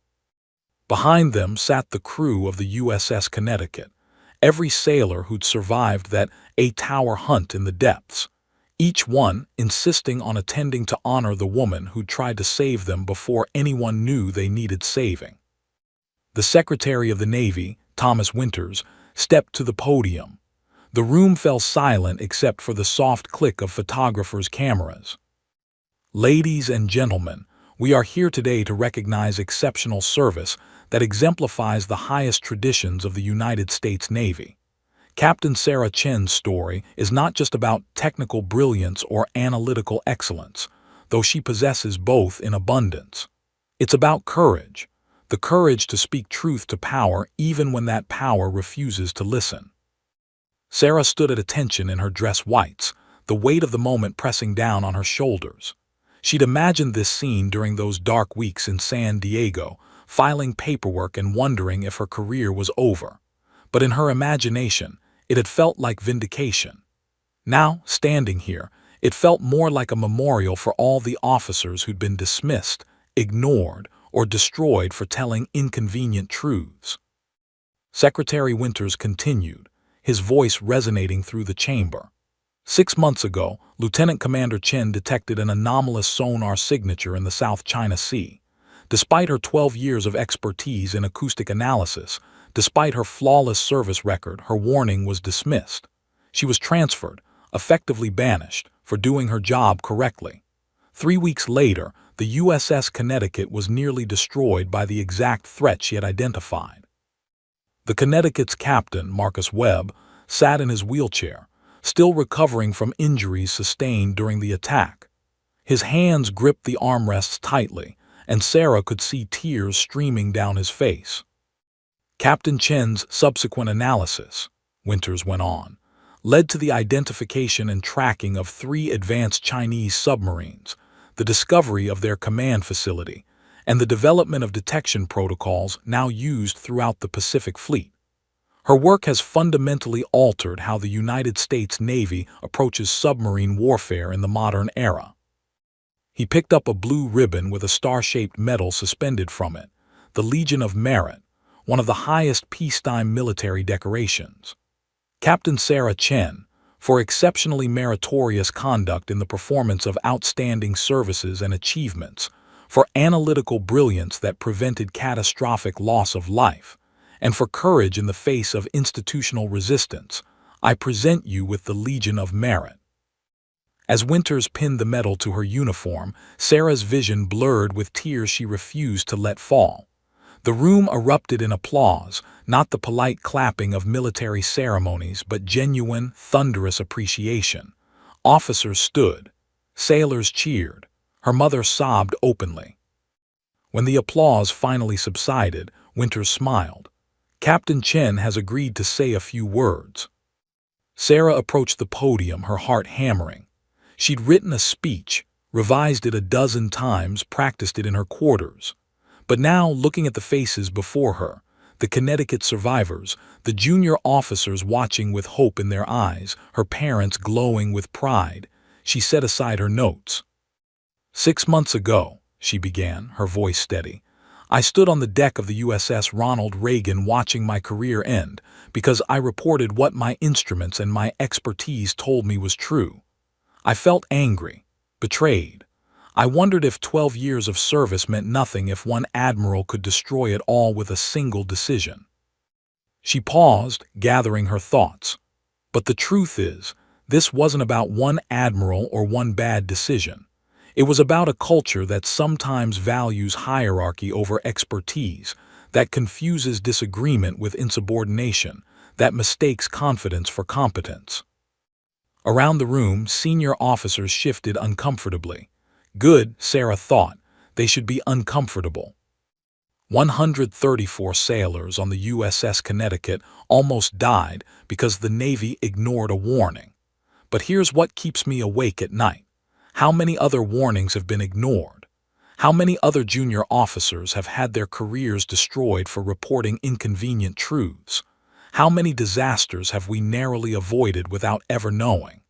Behind them sat the crew of the USS Connecticut, every sailor who'd survived that 8-hour hunt in the depths, each one insisting on attending to honor the woman who'd tried to save them before anyone knew they needed saving. The Secretary of the Navy, Thomas Winters, stepped to the podium. The room fell silent except for the soft click of photographers' cameras. Ladies and gentlemen, we are here today to recognize exceptional service that exemplifies the highest traditions of the United States Navy. Captain Sarah Chen's story is not just about technical brilliance or analytical excellence, though she possesses both in abundance. It's about courage, the courage to speak truth to power even when that power refuses to listen. Sarah stood at attention in her dress whites, the weight of the moment pressing down on her shoulders. She'd imagined this scene during those dark weeks in San Diego, filing paperwork and wondering if her career was over. But in her imagination, it had felt like vindication. Now, standing here, it felt more like a memorial for all the officers who'd been dismissed, ignored, or destroyed for telling inconvenient truths. Secretary Winters continued, his voice resonating through the chamber. 6 months ago, Lieutenant Commander Chen detected an anomalous sonar signature in the South China Sea. Despite her 12 years of expertise in acoustic analysis, despite her flawless service record, her warning was dismissed. She was transferred, effectively banished, for doing her job correctly. 3 weeks later, the USS Connecticut was nearly destroyed by the exact threat she had identified. The Connecticut's captain, Marcus Webb, sat in his wheelchair, still recovering from injuries sustained during the attack. His hands gripped the armrests tightly, and Sarah could see tears streaming down his face. Captain Chen's subsequent analysis, Winters went on, led to the identification and tracking of 3 advanced Chinese submarines, the discovery of their command facility, and the development of detection protocols now used throughout the Pacific Fleet. Her work has fundamentally altered how the United States Navy approaches submarine warfare in the modern era. He picked up a blue ribbon with a star-shaped medal suspended from it, the Legion of Merit, one of the highest peacetime military decorations. Captain Sarah Chen, for exceptionally meritorious conduct in the performance of outstanding services and achievements, for analytical brilliance that prevented catastrophic loss of life, and for courage in the face of institutional resistance, I present you with the Legion of Merit. As Winters pinned the medal to her uniform, Sarah's vision blurred with tears she refused to let fall. The room erupted in applause, not the polite clapping of military ceremonies, but genuine, thunderous appreciation. Officers stood. Sailors cheered. Her mother sobbed openly. When the applause finally subsided, Winters smiled. Captain Chen has agreed to say a few words. Sarah approached the podium, her heart hammering. She'd written a speech, revised it a dozen times, practiced it in her quarters. But now, looking at the faces before her, the Connecticut survivors, the junior officers watching with hope in their eyes, her parents glowing with pride, she set aside her notes. 6 months ago, she began, her voice steady, I stood on the deck of the USS Ronald Reagan watching my career end because I reported what my instruments and my expertise told me was true. I felt angry, betrayed. I wondered if 12 years of service meant nothing if one admiral could destroy it all with a single decision. She paused, gathering her thoughts. But the truth is, this wasn't about one admiral or one bad decision. It was about a culture that sometimes values hierarchy over expertise, that confuses disagreement with insubordination, that mistakes confidence for competence. Around the room, senior officers shifted uncomfortably. Good, Sarah thought, they should be uncomfortable. 134 sailors on the USS Connecticut almost died because the Navy ignored a warning. But here's what keeps me awake at night. How many other warnings have been ignored? How many other junior officers have had their careers destroyed for reporting inconvenient truths? How many disasters have we narrowly avoided without ever knowing?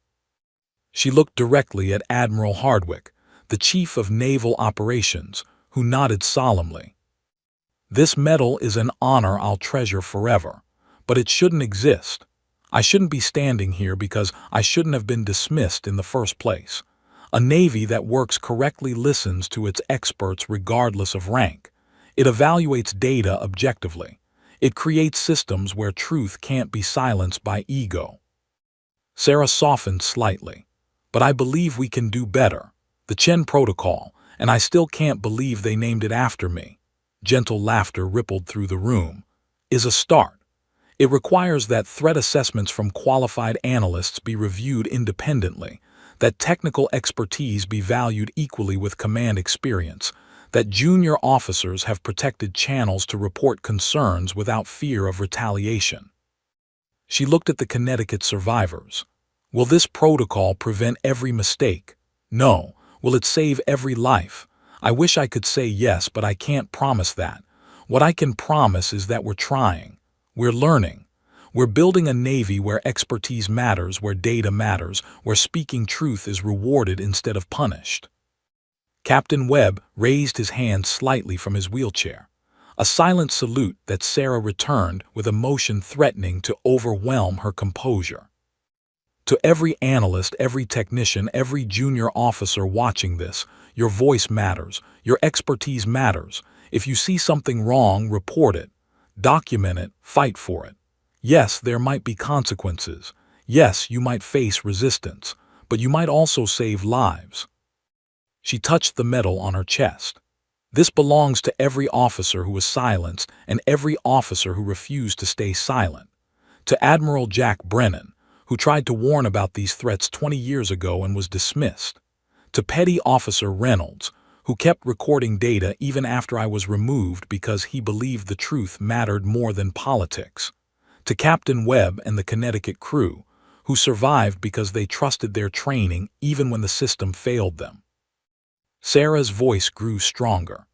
She looked directly at Admiral Hardwick, the Chief of Naval Operations, who nodded solemnly. This medal is an honor I'll treasure forever, but it shouldn't exist. I shouldn't be standing here because I shouldn't have been dismissed in the first place. A Navy that works correctly listens to its experts regardless of rank. It evaluates data objectively. It creates systems where truth can't be silenced by ego. Sarah softened slightly. But I believe we can do better. The Chen Protocol, and I still can't believe they named it after me. Gentle laughter rippled through the room. Is a start. It requires that threat assessments from qualified analysts be reviewed independently, that technical expertise be valued equally with command experience, that junior officers have protected channels to report concerns without fear of retaliation. She looked at the Connecticut survivors. Will this protocol prevent every mistake? No. Will it save every life? I wish I could say yes, but I can't promise that. What I can promise is that we're trying. We're learning. We're building a Navy where expertise matters, where data matters, where speaking truth is rewarded instead of punished. Captain Webb raised his hand slightly from his wheelchair. A silent salute that Sarah returned with emotion threatening to overwhelm her composure. To every analyst, every technician, every junior officer watching this, your voice matters, your expertise matters. If you see something wrong, report it. Document it, fight for it. Yes, there might be consequences. Yes, you might face resistance, but you might also save lives. She touched the medal on her chest. This belongs to every officer who was silenced and every officer who refused to stay silent. To Admiral Jack Brennan, who tried to warn about these threats 20 years ago and was dismissed. To Petty Officer Reynolds, who kept recording data even after I was removed because he believed the truth mattered more than politics. To Captain Webb and the Connecticut crew, who survived because they trusted their training even when the system failed them. Sarah's voice grew stronger.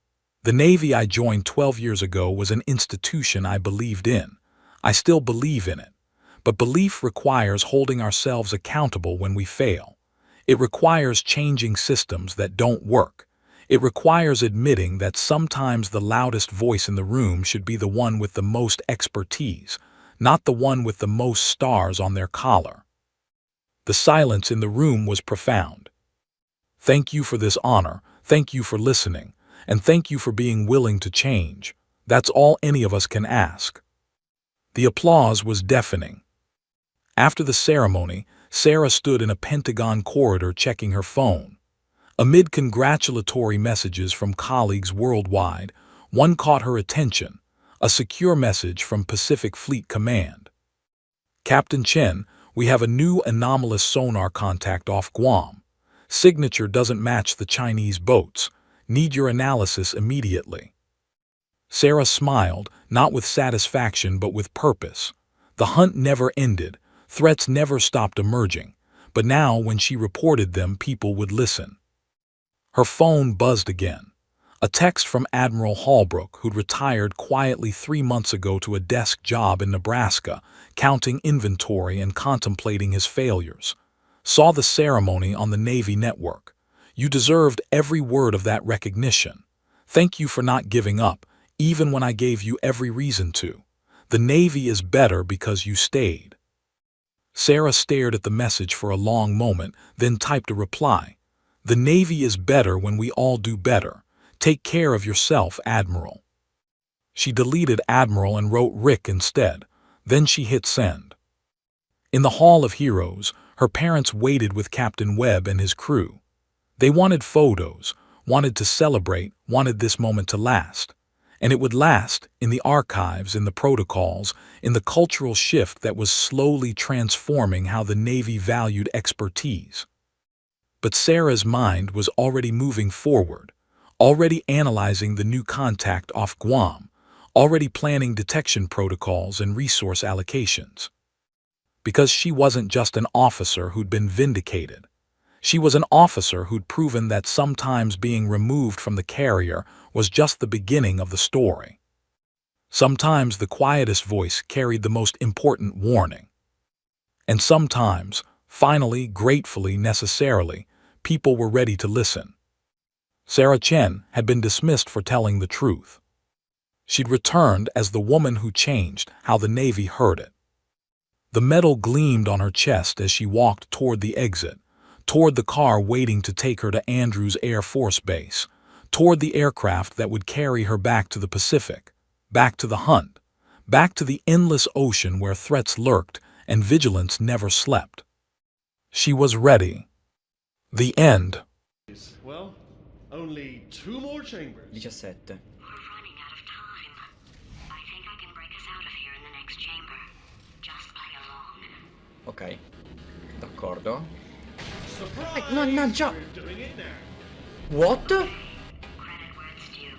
The Navy I joined 12 years ago was an institution I believed in. I still believe in it. But belief requires holding ourselves accountable when we fail. It requires changing systems that don't work. It requires admitting that sometimes the loudest voice in the room should be the one with the most expertise, not the one with the most stars on their collar. The silence in the room was profound. Thank you for this honor, thank you for listening, and thank you for being willing to change. That's all any of us can ask. The applause was deafening. After the ceremony, Sarah stood in a Pentagon corridor checking her phone. Amid congratulatory messages from colleagues worldwide, one caught her attention, a secure message from Pacific Fleet Command. Captain Chen, we have a new anomalous sonar contact off Guam. Signature doesn't match the Chinese boats. Need your analysis immediately. Sarah smiled, not with satisfaction but with purpose. The hunt never ended. Threats never stopped emerging, but now when she reported them, people would listen. Her phone buzzed again. A text from Admiral Holbrook, who'd retired quietly 3 months ago to a desk job in Nebraska, counting inventory and contemplating his failures. Saw the ceremony on the Navy network. You deserved every word of that recognition. Thank you for not giving up, even when I gave you every reason to. The Navy is better because you stayed. Sarah stared at the message for a long moment, then typed a reply. The Navy is better when we all do better. Take care of yourself, Admiral. She deleted Admiral and wrote Rick instead. Then she hit send. In the Hall of Heroes, her parents waited with Captain Webb and his crew. They wanted photos, wanted to celebrate, wanted this moment to last. And it would last, in the archives, in the protocols, in the cultural shift that was slowly transforming how the Navy valued expertise. But Sarah's mind was already moving forward, already analyzing the new contact off Guam, already planning detection protocols and resource allocations. Because she wasn't just an officer who'd been vindicated. She was an officer who'd proven that sometimes being removed from the carrier was just the beginning of the story. Sometimes the quietest voice carried the most important warning. And sometimes, finally, gratefully, necessarily, people were ready to listen. Sarah Chen had been dismissed for telling the truth. She'd returned as the woman who changed how the Navy heard it. The medal gleamed on her chest as she walked toward the exit, toward the car waiting to take her to Andrews Air Force Base, toward the aircraft that would carry her back to the Pacific, back to the hunt, back to the endless ocean where threats lurked and vigilance never slept. She was ready. The end. Well, only 2 more chambers. 17. We're running out of time. I think I can break us out of here in the next chamber. Just play along. Ok. D'accordo. Surprise! Mannaggia! We're doing it now. What? Credit where it's due.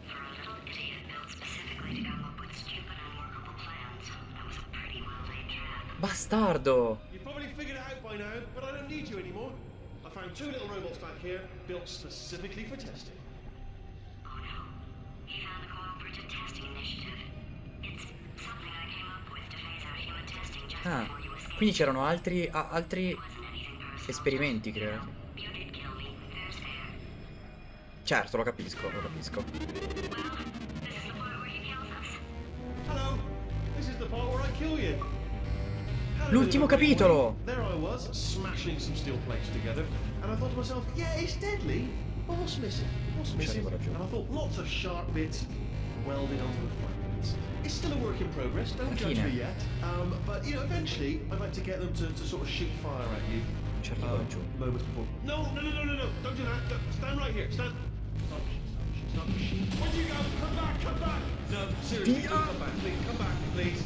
For a little idiot built specifically to come up with stupid and unworkable plans, that was a pretty well-laid trap. Bastardo! You've probably figured it out by now, but I don't need you anymore. I found 2 little robots back here, built specifically for testing. Oh no. He found the Cooperative Testing Initiative. It's something I came up with to phase out human testing just Ah, before you escaped. quindi c'erano altri It wasn't anything personal. esperimenti, credo. You did kill me. Fair's fair. Certo, lo capisco, lo capisco. Well, this is the part where he kills us. Hello! This is the part where I kill you. Had a L'ultimo bit of a break capitolo! away. There I was, smashing some steel plates together, and I thought to myself, yeah, it's deadly, but what's missing? What's missing? arrivo laggiù. And I thought, lots of sharp bits welded onto the fragments. It's still a work in progress, don't judge fine. me yet. But, you know, eventually, I'd like to get them to sort of shoot fire at you. Ci arrivo laggiù. Moments before. No, don't do that. Stand right here, stand. Stop. Where'd you go? Come back! No, seriously, don't come back, please, come back, please.